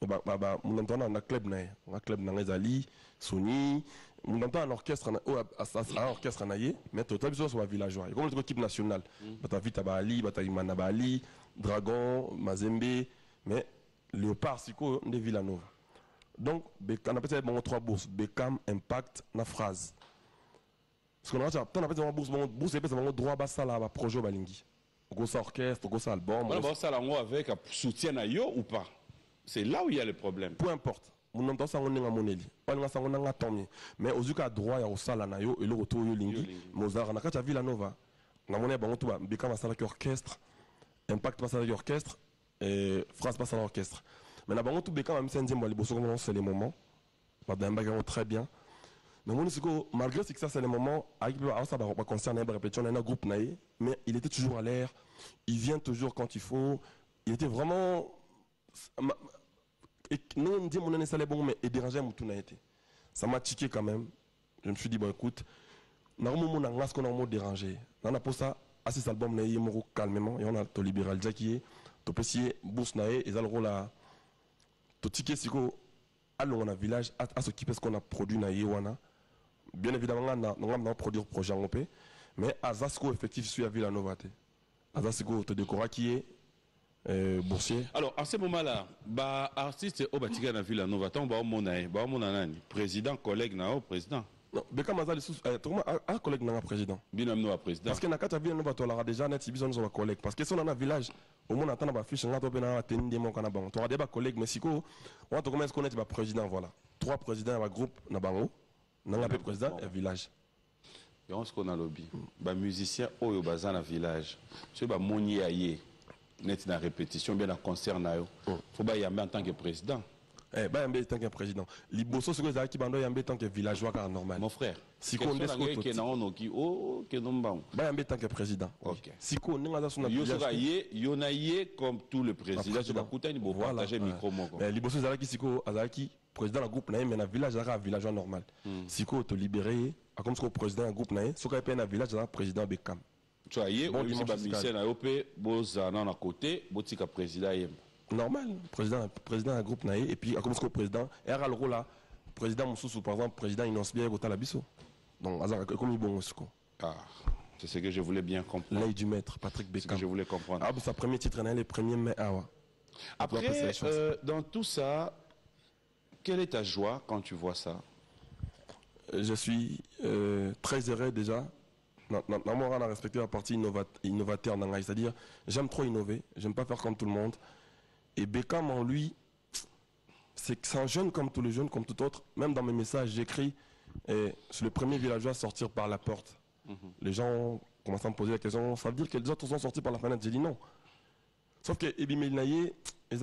[SPEAKER 1] on a un club, on a un club dans Ali, Sony. On entend un orchestre, un orchestre naïe, mais total besoin sur la villageois. Comme l'équipe nationale, bata vita Ali, bata Imana Ali, Dragon, Mazembe, mais Léopard, Siko, de Villanova. Donc, on appelle ça 3 bourses, Beckham, Impact, na phrase. Parce qu'on a appelle ça bourse, c'est un droit bas là, projet balingi. Gros orchestre, gros album.
[SPEAKER 2] On va ça avec un soutien à yo ou pas? C'est là où il y a le problème.
[SPEAKER 1] Peu importe. On entend ça, on est en monnaie. On a ça, on a tant mieux. Mais aux yeux qu'à droit, il y a au sala na yo et le retour yo lingi. Mozart, on a quand Villanova. Na monnaie, bon, tout va. Beckham va ça avec orchestre. Impact va ça avec orchestre. Et phrase passe à l'orchestre. Mais là, bon, tout Beckham, même si on dit, c'est les moments. Madame très bien. Mais malgré que ça, c'est les moments, ça va concerner la répétition, on a un groupe naïe, mais il était toujours à l'air. Il vient toujours quand il faut. Il était vraiment. Non, on dit mon année ça bon, mais il dérangeait mon tout été. Ça m'a tiqué quand même. Je me suis dit bon écoute, normalement on a ce qu'on a mot dérangé. On a pour ça à cet album naïe moro calmement et on a to libéral Jackie, to pessier bourse naïe et ça le rôle à to tiqué siko allons on a village à s'occuper ce qu'on a produit naïe wana. Bien évidemment on a produire projet en OP, mais à Zasco effectif sur la ville à Novaté. À Zasco te décora qui est boursier.
[SPEAKER 2] Alors, à ce moment-là, artiste au Batiga na Villa Nova, président, collègue na président.
[SPEAKER 1] Non, Beckham Azali un collègue na président.
[SPEAKER 2] Binam no président.
[SPEAKER 1] Parce que na kata Villa Nova to la déjà net si nous collègue parce que si on a un village au moins attend ba fiche nga to pe na tenir mon kana bango. To a débat collègue mais siko on to commence connaître ba président voilà. 3 présidents ba groupe na bango. Na nga président et village.
[SPEAKER 2] Et on se connaît à lobby. Ba musicien oyo baza na village. C'est ba moni aye. Net na répétition bien na concert na yo. Faut ba yambe en tant que président.
[SPEAKER 1] Ba yambe en tant que président. Liboso ce que za ki bando yambe en tant que villageois car normal.
[SPEAKER 2] Mon frère.
[SPEAKER 1] Si qu'on est
[SPEAKER 2] que na ono ki que nomba.
[SPEAKER 1] Ba yambe en tant que président.
[SPEAKER 2] OK.
[SPEAKER 1] Si qu'on est dans son
[SPEAKER 2] village. Yo na ye comme tout le président so ba kutani bo partager micro moko.
[SPEAKER 1] Liboso za ki siko azaki président du groupe na mais na village ara villageois normal. Siko te libérer comme ce que président du groupe na so ka pe na village ara président Beckham.
[SPEAKER 2] Tu as dit, on a mis à OP, Bozana à côté, Botika président.
[SPEAKER 1] Normal, président d'un groupe naïe, et puis comme ce que le président, et le rôle là, président Moussou, par exemple, président Inosbier au Talabiso. Donc, comme il bon
[SPEAKER 2] c'est ce que je voulais bien comprendre.
[SPEAKER 1] L'œil du maître, Patrick Beckham.
[SPEAKER 2] C'est ce que je voulais comprendre.
[SPEAKER 1] Sa premier titre, les premiers mai.
[SPEAKER 2] Après, dans tout ça, quelle est ta joie quand tu vois ça?
[SPEAKER 1] Je suis très heureux déjà. Normalement, on a respecté la partie innovateur, c'est-à-dire j'aime trop innover, j'aime pas faire comme tout le monde. Et Beckham en lui, c'est un jeune comme tous les jeunes, comme tout autre. Même dans mes messages, j'écris, je suis le premier villageois à sortir par la porte. Les gens commencent à me poser la question, ça veut dire que les autres sont sortis par la fenêtre? J'ai dit non. Sauf que Ebi Melinaye,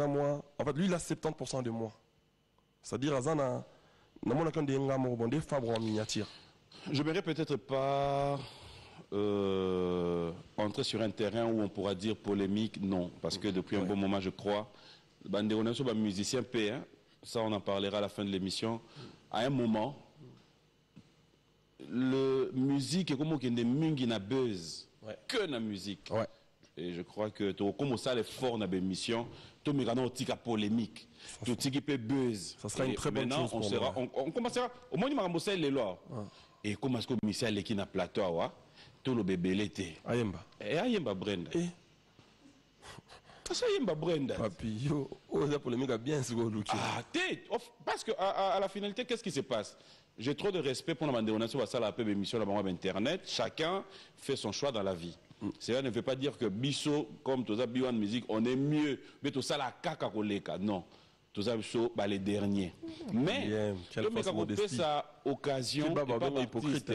[SPEAKER 1] moi, en fait, lui, il a 70% de moi. C'est-à-dire, Azana, des fabres en miniature.
[SPEAKER 2] Je ne verrais peut-être pas entrer sur un terrain où on pourra dire polémique, non. Parce que depuis un bon moment, je crois, on est sur un musicien P1, ça on en parlera à la fin de l'émission. À un moment, le musique est comme qu'il y a des na buzz, que la musique. Ouais. Et je crois que comme ça les forts dans l'émission, tout le monde a polémique, tout qui peut buzz.
[SPEAKER 1] Ça sera une très bonne chose pour
[SPEAKER 2] moi. On commencera au moins il m'a les lois. Et comment est-ce que le ministère qui na plateau tout le bébé l'été.
[SPEAKER 1] Ayemba.
[SPEAKER 2] Et Ayemba Brenda. Ça Ayemba Brenda.
[SPEAKER 1] Papi, yo, la polémique a bien se
[SPEAKER 2] parce que à la finalité, qu'est-ce qui se passe? J'ai trop de respect pour la mandéonation, ça la peu émission la internet. Chacun fait son choix dans la vie. Cela ne veut pas dire que Bisso, comme tous les Biwan musique, on est mieux. Mais tout ça la caca koleka. Non. Tous les Bisso, les derniers. Mais, comme on fait sa occasion, pas hypocrite,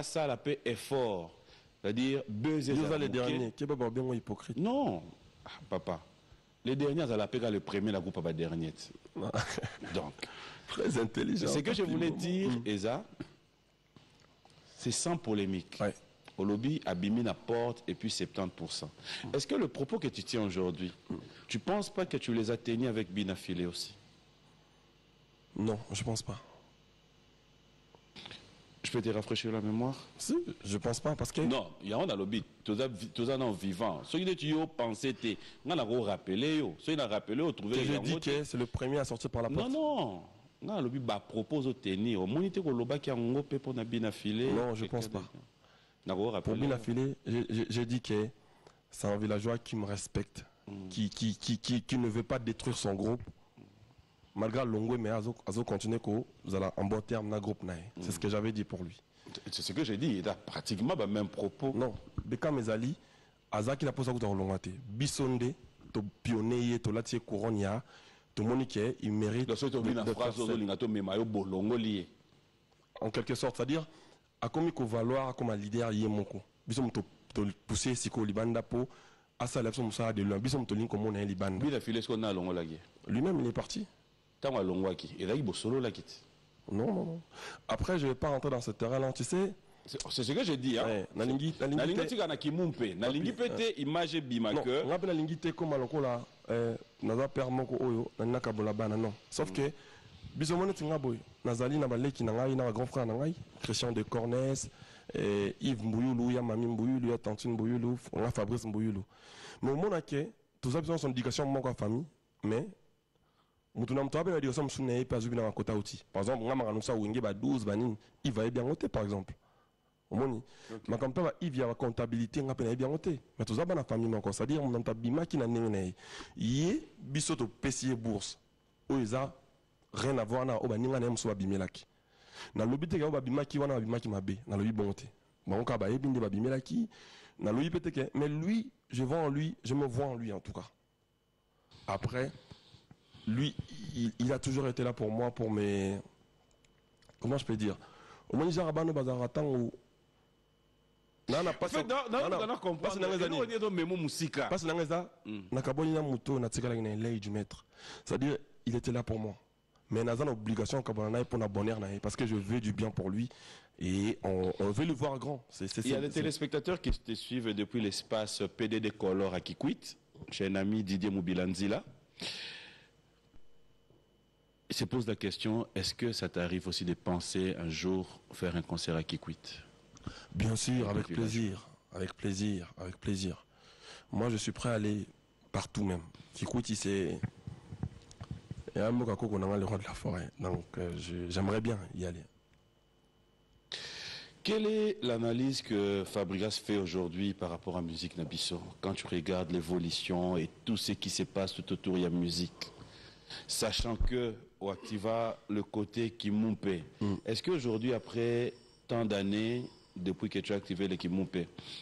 [SPEAKER 2] ça la paix est fort. C'est-à-dire, buzzer.
[SPEAKER 1] Nous les derniers. Qui est pas bien hypocrite?
[SPEAKER 2] Non. Papa. Les derniers, ça la paix le premier, la groupe pas dernier. Donc.
[SPEAKER 1] Très intelligent.
[SPEAKER 2] Ce que je voulais dire, Eza, c'est sans polémique. Ouais. Au lobby, abîmer la porte et puis 70%. Est-ce que le propos que tu tiens aujourd'hui, tu ne penses pas que tu les as tenus avec Binafilé aussi?
[SPEAKER 1] Non, je ne pense pas.
[SPEAKER 2] Je peux te rafraîchir la mémoire?
[SPEAKER 1] Si, je ne pense pas parce que...
[SPEAKER 2] Non, il y a un lobby, tous en vivant. Ceux qui tu as pensé, on a rappelé, ceux qui ont rappelé, trouvé...
[SPEAKER 1] Je dis que c'est le premier à sortir par la porte.
[SPEAKER 2] Non. Non, le but propose au tenir. Au moins, il y a qui a un gros pour Binafilé.
[SPEAKER 1] Non, je ne pense pas. Pour Binafilé, j'ai dit que c'est un villageois qui me respecte, qui ne veut pas détruire son groupe. Malgré Longwe, mais Azo continue que vous allez en bon terme dans le groupe. C'est ce que j'avais dit pour lui.
[SPEAKER 2] C'est ce que j'ai dit, il a pratiquement le même propos.
[SPEAKER 1] Non, Beka Mezali, Aza qui l'a posé à Longwate, Bisonde, to pionnier, to latie couronnia, to monique, il mérite. En quelque sorte, c'est-à-dire, à comme il valoir comme un leader yemoko bisom to pousser siko libanda po asa la bisom ça de l'un bisom to link comme on est libanda
[SPEAKER 2] il a filé ce qu'on a longo la
[SPEAKER 1] lui-même il est parti
[SPEAKER 2] tant à longo qui et là il solo la quitte
[SPEAKER 1] non après je vais pas rentrer dans ce terrain là tu sais
[SPEAKER 2] c'est ce que j'ai dit hein
[SPEAKER 1] nalingi
[SPEAKER 2] tu kana kimumpe nalingi pété image bima que
[SPEAKER 1] on appelle nalingi te comme lokola naza père moko oyo na kabola bana non sauf que bisomone tinga boy nazali na baleki na ngai na grand frère na ngai Christian de Cornès Yves Mbouyulu ya Mami Mbouyulu ya Tantine Mbouyulu on a Fabrice Mbouyulu mais au moment que tous besoin son éducation mon famille mais mutuna mtu abe éducation msune pas zubi na kota outi par exemple ngama kanusa wenge ba 12 banine il va bien noter par exemple au moni ma comme pas Yves ya comptabilité ngapa bien noter mais tous abana famille mon c'est-à-dire mon tabima qui na nene yé bisoto pesier bourse oiza rien à voir na obaninga na mso babimelaki na lobi te ka babimaki wana babimaki mabe na lobi bonté bon ka ba ebinde babimelaki na lobi peut-être mais lui je me vois en lui en tout cas après lui il a toujours été là pour moi pour mes comment je peux dire au moins genre abano bazara tango nana pas
[SPEAKER 2] non comprendre on est dans mémo musica
[SPEAKER 1] parce na ngeza na kaboni na muto na tikala na lei du maître c'est-à-dire il était là pour moi. Mais nous avons l'obligation pour la bonheur parce que je veux du bien pour lui et on veut le voir grand.
[SPEAKER 2] Il y a des téléspectateurs qui te suivent depuis l'espace PDD Color à Kikwit, chez un ami Didier Moubilanzila. Il se pose la question, est-ce que ça t'arrive aussi de penser un jour faire un concert à Kikwit?
[SPEAKER 1] Bien sûr, avec plaisir, avec plaisir, avec plaisir. Moi, je suis prêt à aller partout même. Kikwit, c'est... Et un mot qu'on a le roi de la forêt. Donc j'aimerais bien y aller.
[SPEAKER 2] Quelle est l'analyse que Fabregas fait aujourd'hui par rapport à Musique Nabisso quand tu regardes l'évolution et tout ce qui se passe tout autour de la musique, sachant que au Activa le côté qui moupe. Est-ce qu'aujourd'hui après tant d'années depuis que tu as activé le Kimoupe,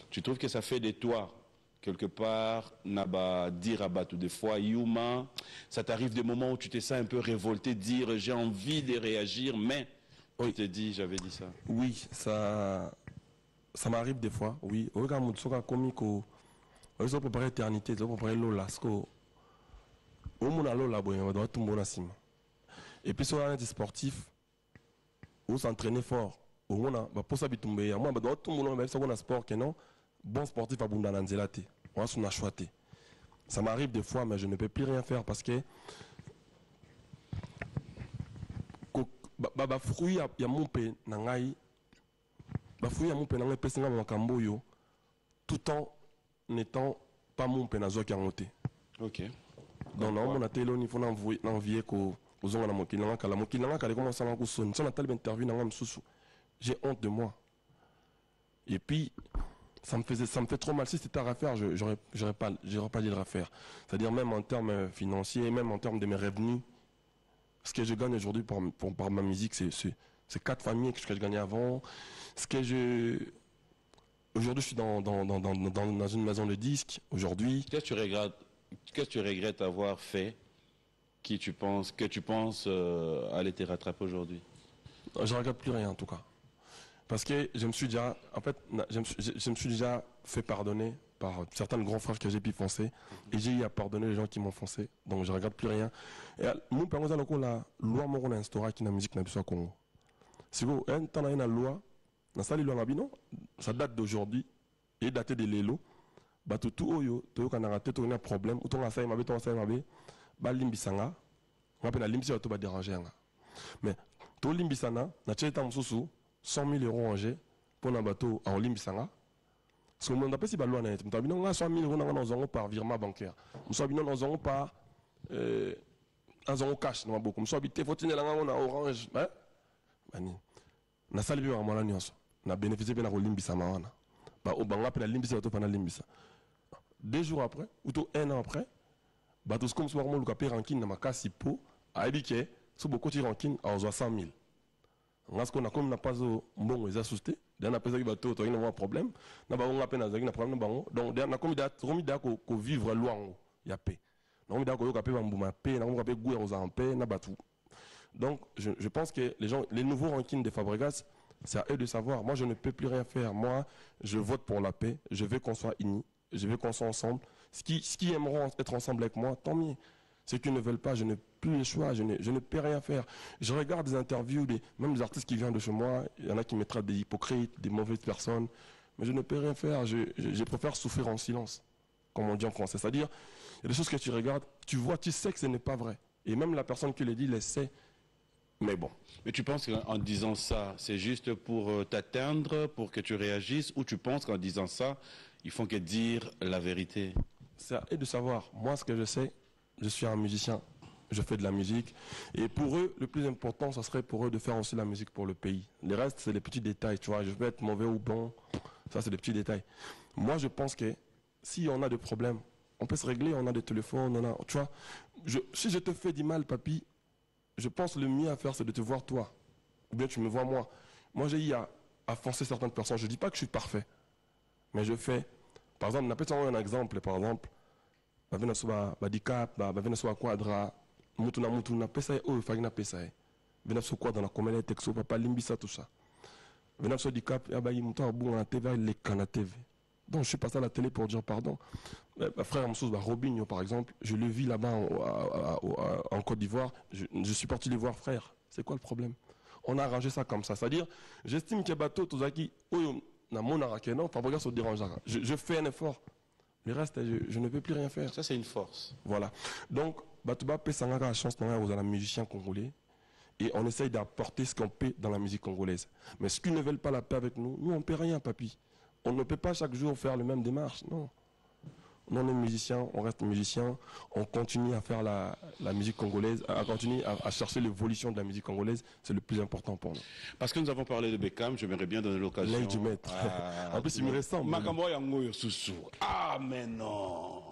[SPEAKER 2] tu trouves que ça fait de toi quelque part, Naba dire à Batou des fois, Yuma, ça t'arrive des moments où tu te sens un peu révolté, dire j'ai envie de réagir, mais tu te dis, j'avais dit ça.
[SPEAKER 1] Oui, ça m'arrive des fois, oui. Regarde, mon comique, ils ont préparé l'éternité, ils ont préparé l'Ola, parce que au monde à l'Ola, on doit tout le monde à cima. Et puis, sur un sportif, on s'entraîne fort. Au monde, pour ça, moi, tout le monde, même si on a sport, non, bon sportif à Bundananzelate, on a choisi. Ça m'arrive des fois, mais je ne peux plus rien faire parce que fruit ya mon pe nangai fruit ya mon pe nangai pesinga makambo yo tout en n'étant pas mon pe nazo ki angote.
[SPEAKER 2] OK.
[SPEAKER 1] Donc non mon atelo ni fona envier ko ozonga na mokili nanga kala comment ça ko son ça na telle interview nanga msusu. J'ai honte de moi. Et puis ça me fait trop mal. Si c'était à refaire, j'aurais pas dit de refaire. C'est-à-dire même en termes financiers, même en termes de mes revenus. Ce que je gagne aujourd'hui par ma musique, c'est 4 familles que je gagnais avant. Aujourd'hui, je suis dans une maison de disques. Aujourd'hui.
[SPEAKER 2] Qu'est-ce que tu regrettes avoir fait que tu penses aller te rattraper aujourd'hui?
[SPEAKER 1] Je ne regrette plus rien en tout cas. Parce que je me suis déjà fait pardonner par certains grands frères que j'ai pu foncer et j'ai eu à pardonner les gens qui m'ont foncé, donc je ne regrette plus rien. Et mon père la loi m'a instauré qui na musique na biso Congo. Si vous un temps na loi na sali loi mabino, ça date d'aujourd'hui et daté de lelo, ba tout oyo to kana raté to un problème ou ton asai mabe ba limbisanga, on appelle la limbisa to ba déranger nga. Mais to limbisana na cheta mususu 100 000 euros en jeu pour un bateau en limbisanga. Parce que on appelle si balou net, on a 100 000 euros par virement bancaire. On soit bien dans par cash dans beaucoup. On soit habité faut tenir on a orange, hein? Bani. Na sali bien à nyonso. Na bénéficié bien na limbisa mawana. Ba o banga pe la limbisa to pana limbisa. 2 jours après ou tout 1 an après, ba tout comme soit le capé ranking na makasi po a dit que sous beaucoup de ranking à 100 000. Parce qu'on a comme n'a pas bon les assustés, d'un appel qui va tout il y a un problème, n'a pas on appelle un problème donc d'un comme d'être ko vivre loin il y a paix. Donc d'accord yo capé bambuma paix, n'a on capé goûter aux en paix, n'a pas tout. Donc je pense que les nouveaux rankings des Fabregas, c'est à eux de savoir. Moi je ne peux plus rien faire. Moi je vote pour la paix, je veux qu'on soit unis, je veux qu'on soit ensemble. Ce qui aimeront être ensemble avec moi, tant mieux. Ceux qui ne veulent pas, je n'ai plus le choix, je ne peux rien faire. Je regarde des interviews, même des artistes qui viennent de chez moi, il y en a qui me traitent des hypocrites, des mauvaises personnes, mais je ne peux rien faire, je préfère souffrir en silence, comme on dit en français. C'est-à-dire, il y a des choses que tu regardes, tu vois, tu sais que ce n'est pas vrai. Et même la personne qui le dit, le sait. Mais bon.
[SPEAKER 2] Mais tu penses qu'en disant ça, c'est juste pour t'atteindre, pour que tu réagisses, ou tu penses qu'en disant ça, il faut que dire la vérité?
[SPEAKER 1] C'est à eux de savoir. Moi, ce que je sais, je suis un musicien, je fais de la musique. Et pour eux, le plus important, ce serait pour eux de faire aussi la musique pour le pays. Le reste, c'est les petits détails, tu vois. Je peux être mauvais ou bon, ça, c'est des petits détails. Moi, je pense que si on a des problèmes, on peut se régler, on a des téléphones, on a, tu vois. Si je te fais du mal, papy, je pense le mieux à faire, c'est de te voir toi. Ou bien tu me vois moi. Moi, j'ai eu à foncer certaines personnes. Je ne dis pas que je suis parfait, mais je fais. Par exemple, on appelle un exemple, par exemple. Bavena soba badicap, bavena soba quadra, mutuna pesa o fagina pesa. Bavena so quadra na komele texo papa limbisa tout ça. Bavena so dicap ya ba yimuta bunga na TV le kana TV. Donc je suis passé à la télé pour dire pardon. Frère Msous Robinho par exemple, je le vis là-bas en Côte d'Ivoire, je suis parti les voir frère. C'est quoi le problème? On a arrangé ça comme ça, c'est-à-dire j'estime que bateau tozaki oyo na mona rakeno, Fabregas se dérangera. Je fais un effort. Le reste, je ne peux plus rien faire.
[SPEAKER 2] Ça, c'est une force.
[SPEAKER 1] Voilà. Donc, Batouba Pesanga a la chance aux musiciens congolais. Et on essaye d'apporter ce qu'on peut dans la musique congolaise. Mais ceux qui ne veulent pas la paix avec nous, nous, on ne peut rien, papy. On ne peut pas chaque jour faire le même démarche. Non. Nous, on est musiciens, on reste musiciens. On continue à faire la musique congolaise, à continuer à chercher l'évolution de la musique congolaise. C'est le plus important pour nous.
[SPEAKER 2] Parce que nous avons parlé de Beckham, j'aimerais bien donner l'occasion.
[SPEAKER 1] L'œil du maître. En plus, il me ressemble.
[SPEAKER 2] Makambo yango susu. Ah, mais non.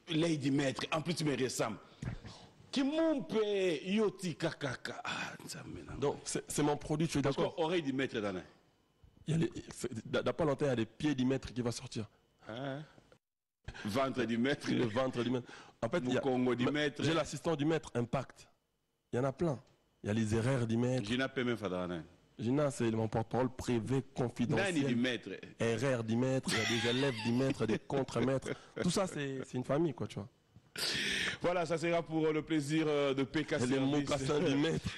[SPEAKER 2] L'œil du maître, en plus, il me ressemble.
[SPEAKER 1] Donc, c'est mon produit, tu es d'accord?
[SPEAKER 2] Oreille du maître, Dana.
[SPEAKER 1] D'après longtemps, il y a des pieds du maître qui va sortir.
[SPEAKER 2] Hein? Ventre du maître.
[SPEAKER 1] Le ventre du maître. En fait,
[SPEAKER 2] Congo du maître.
[SPEAKER 1] j'ai l'assistant du maître, Impact. Il y en a plein. Il y a les erreurs du maître.
[SPEAKER 2] Gina Peme Fadrana.
[SPEAKER 1] Gina, c'est mon porte-parole privé confidentiel.
[SPEAKER 2] Nani du maître.
[SPEAKER 1] Erreurs du maître, il y a des élèves du maître, des contre-maîtres. Tout ça, c'est une famille, quoi, tu vois.
[SPEAKER 2] Voilà, ça sera pour le plaisir de PK
[SPEAKER 1] Et les mocassins du maître.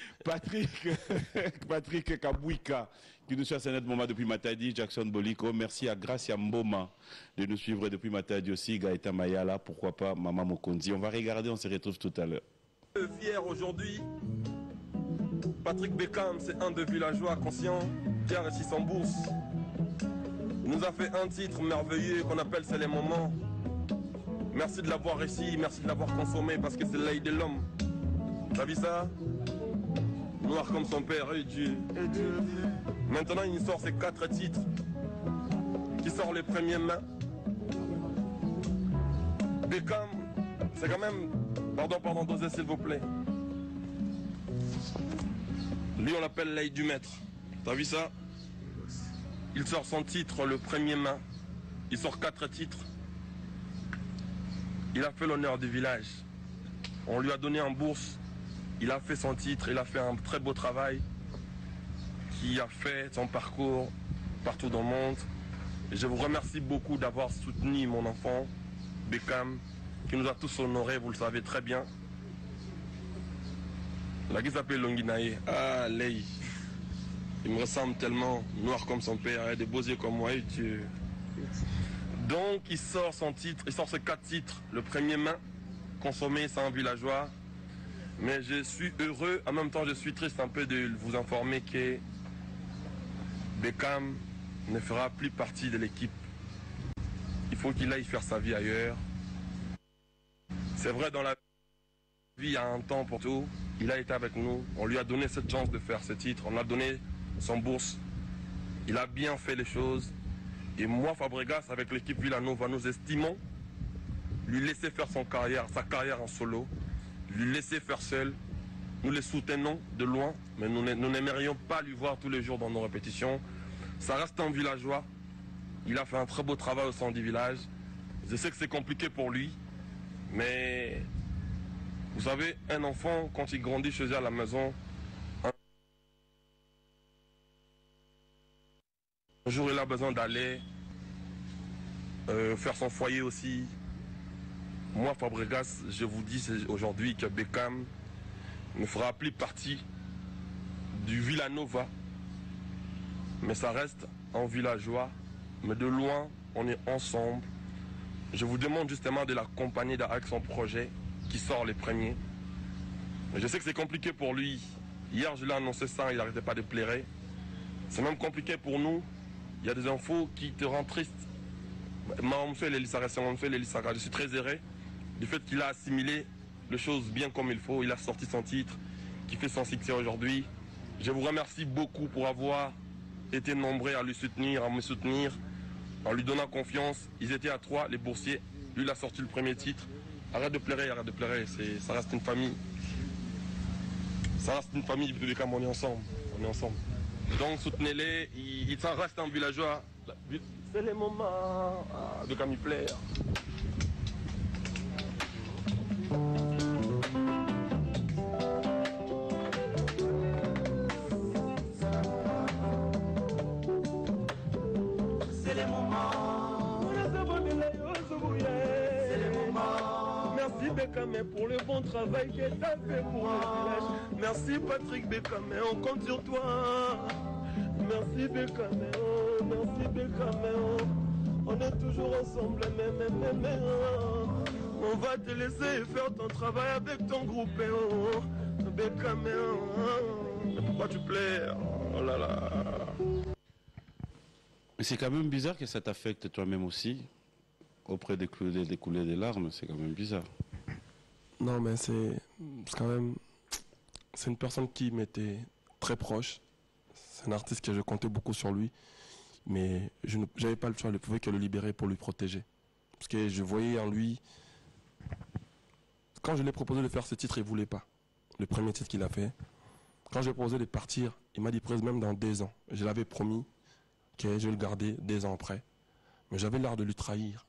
[SPEAKER 2] Patrick Kabouika, qui nous suit à ce moment depuis Matadi, Jackson Boliko. Merci à Gracia Mboma de nous suivre depuis Matadi aussi, Gaëta Mayala, pourquoi pas Maman Mokondi. On va regarder, on se retrouve tout à l'heure.
[SPEAKER 1] Fier aujourd'hui, Patrick Beckham, c'est un de villageois conscient qui a réussi son bourse. Il nous a fait un titre merveilleux qu'on appelle C'est les moments. Merci de l'avoir réussi, merci de l'avoir consommé parce que c'est l'œil de l'homme. T'as vu ça? Noir comme son père, et Dieu. Maintenant, il sort ses 4 titres qui sortent les premiers mains. Beckham, c'est quand même... Pardon, dosez s'il vous plaît. Lui, on l'appelle l'œil du maître. T'as vu ça? Il sort son titre le premier main. Il sort 4 titres. Il a fait l'honneur du village. On lui a donné en bourse. Il a fait son titre. Il a fait un très beau travail. Qui a fait son parcours partout dans le monde. Et je vous remercie beaucoup d'avoir soutenu mon enfant, Beckham, qui nous a tous honorés, vous le savez très bien. Là, qui s'appelle Longinaye. Ah, Lei. Il me ressemble tellement, noir comme son père, et des beaux yeux comme moi. Et Dieu. Donc, il sort son titre, il sort ses 4 titres. Le premier main, consommé, c'est un villageois. Mais je suis heureux, en même temps, je suis triste un peu de vous informer que Beckham ne fera plus partie de l'équipe. Il faut qu'il aille faire sa vie ailleurs. C'est vrai, dans la vie, il y a un temps pour tout. Il a été avec nous. On lui a donné cette chance de faire ce titre. On a donné son bourse. Il a bien fait les choses. Et moi, Fabregas, avec l'équipe Villanova, nous estimons lui laisser faire sa carrière en solo, lui laisser faire seul. Nous les soutenons de loin, mais nous n'aimerions pas lui voir tous les jours dans nos répétitions. Ça reste un villageois. Il a fait un très beau travail au sein du village. Je sais que c'est compliqué pour lui, mais vous savez, un enfant, quand il grandit chez eux à la maison, un jour il a besoin d'aller faire son foyer aussi. Moi, Fabregas, je vous dis aujourd'hui que Beckham ne fera plus partie du Villanova. Mais ça reste un villageois. Mais de loin, on est ensemble. Je vous demande justement de l'accompagner avec son projet qui sort les premiers. Je sais que c'est compliqué pour lui. Hier, je l'ai annoncé ça, il n'arrêtait pas de pleurer. C'est même compliqué pour nous. Il y a des infos qui te rendent triste. Je suis très heureux du fait qu'il a assimilé les choses bien comme il faut. Il a sorti son titre, qui fait son succès aujourd'hui. Je vous remercie beaucoup pour avoir été nombreux à lui soutenir, à me soutenir, en lui donnant confiance. Ils étaient à 3, les boursiers. Lui, il a sorti le premier titre. Arrête de pleurer, ça reste une famille. Ça reste une famille, on est ensemble. On est ensemble. Donc soutenez-les, il s'en reste un villageois. C'est les moments de Camille Plaire. C'est les moments. C'est les moments. Merci Beckham pour le bon travail que tu as fait pour le village. Merci Patrick Beckham, on compte sur toi. Merci Beckham, merci Beckham, on est toujours ensemble, mais, on va te laisser faire ton travail avec ton groupe, Beckham, pourquoi tu pleures? Oh là là.
[SPEAKER 2] Mais c'est quand même bizarre que ça t'affecte toi-même aussi, auprès des coulées des larmes, c'est quand même bizarre.
[SPEAKER 1] Non, mais c'est quand même, c'est une personne qui m'était très proche. C'est un artiste que je comptais beaucoup sur lui, mais je n'avais pas le choix, je ne pouvais que le libérer pour lui protéger. Parce que je voyais en lui, quand je lui ai proposé de faire ce titre, il ne voulait pas. Le premier titre qu'il a fait. Quand je lui ai proposé de partir, il m'a dit presque même dans 2 ans. Je l'avais promis que je vais le garder 2 ans après. Mais j'avais l'air de lui trahir.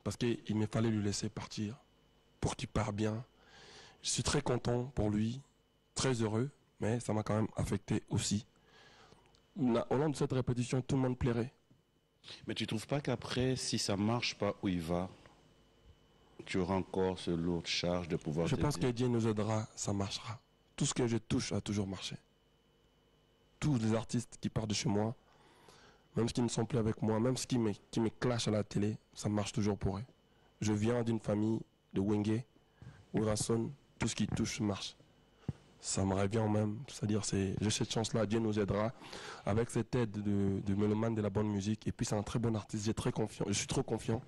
[SPEAKER 1] Parce qu'il me fallait lui laisser partir. Pour qu'il parte bien. Je suis très content pour lui. Très heureux. Mais ça m'a quand même affecté aussi. Au long de cette répétition, tout le monde plairait.
[SPEAKER 2] Mais tu ne trouves pas qu'après, si ça ne marche pas où il va, tu auras encore ce lourde charge de pouvoir
[SPEAKER 1] Je pense
[SPEAKER 2] t'aider?
[SPEAKER 1] que Dieu nous aidera, ça marchera. Tout ce que je touche a toujours marché. Tous les artistes qui partent de chez moi, même ceux qui ne sont plus avec moi, même ceux qui me clashent à la télé, ça marche toujours pour eux. Je viens d'une famille de Wenge, Wirason, tout ce qui touche marche. Ça me revient au même, c'est-à-dire j'ai cette chance-là, Dieu nous aidera avec cette aide de mélomane de la bonne musique. Et puis c'est un très bon artiste, je suis trop confiant.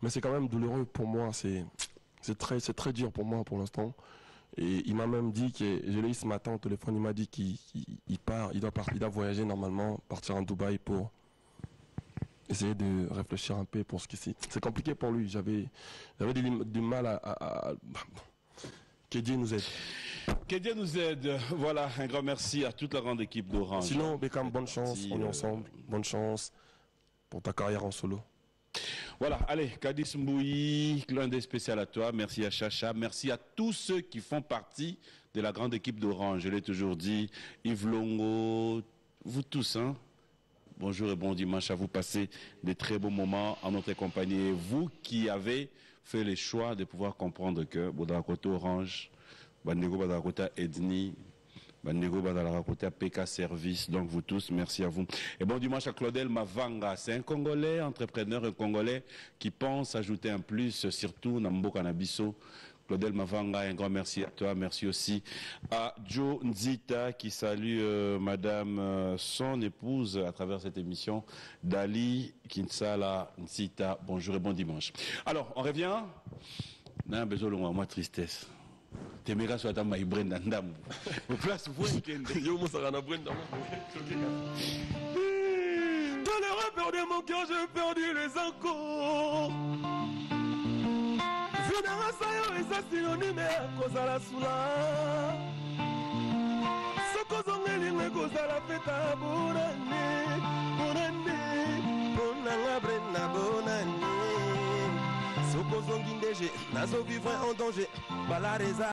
[SPEAKER 1] Mais c'est quand même douloureux pour moi, c'est très dur pour moi pour l'instant. Et il m'a même dit que, je l'ai eu ce matin au téléphone, il m'a dit qu'il part, il doit voyager normalement, partir en Dubaï pour essayer de réfléchir un peu pour ce qui c'est compliqué pour lui. J'avais du mal à que Dieu nous aide.
[SPEAKER 2] Que Dieu nous aide. Voilà, un grand merci à toute la grande équipe d'Orange.
[SPEAKER 1] Sinon, Beckham, bonne chance, on est ensemble, bonne chance pour ta carrière en solo.
[SPEAKER 2] Voilà, allez, Kadis Mbouyi, l'un des spécial à toi, merci à Chacha, merci à tous ceux qui font partie de la grande équipe d'Orange. Je l'ai toujours dit, Yves Longo, vous tous, hein. Bonjour et bon dimanche à vous, passez des très beaux moments en notre compagnie. Et vous qui avez fait le choix de pouvoir comprendre que Bodakoto Orange, Bandego Badakota Edni, Bandego Badakota PK Service, donc vous tous, merci à vous. Et bon dimanche à Claudel Mavanga, c'est un Congolais, entrepreneur, un Congolais qui pense ajouter un plus, surtout Nambo Kanabiso. Claudel Mavanga, un grand merci à toi. Merci aussi à Joe Nzita qui salue Madame son épouse à travers cette émission, Dali Kinsala Nzita. Bonjour et bon dimanche. Alors, on revient. Non, besoin de moi, tristesse. Temera soit dans ma Brenda Ndam. Place vous
[SPEAKER 1] Yo Moussarana Brenda. Dans le rappeur de mon cœur, j'ai perdu les encos. Venara sayo eza synonyme ya kozala sula. Soko zongelinga kozala feta bonane, bonane, bonanga Brenda bonane. Soko zongi ndeje, nazo vivre en danger, balareza.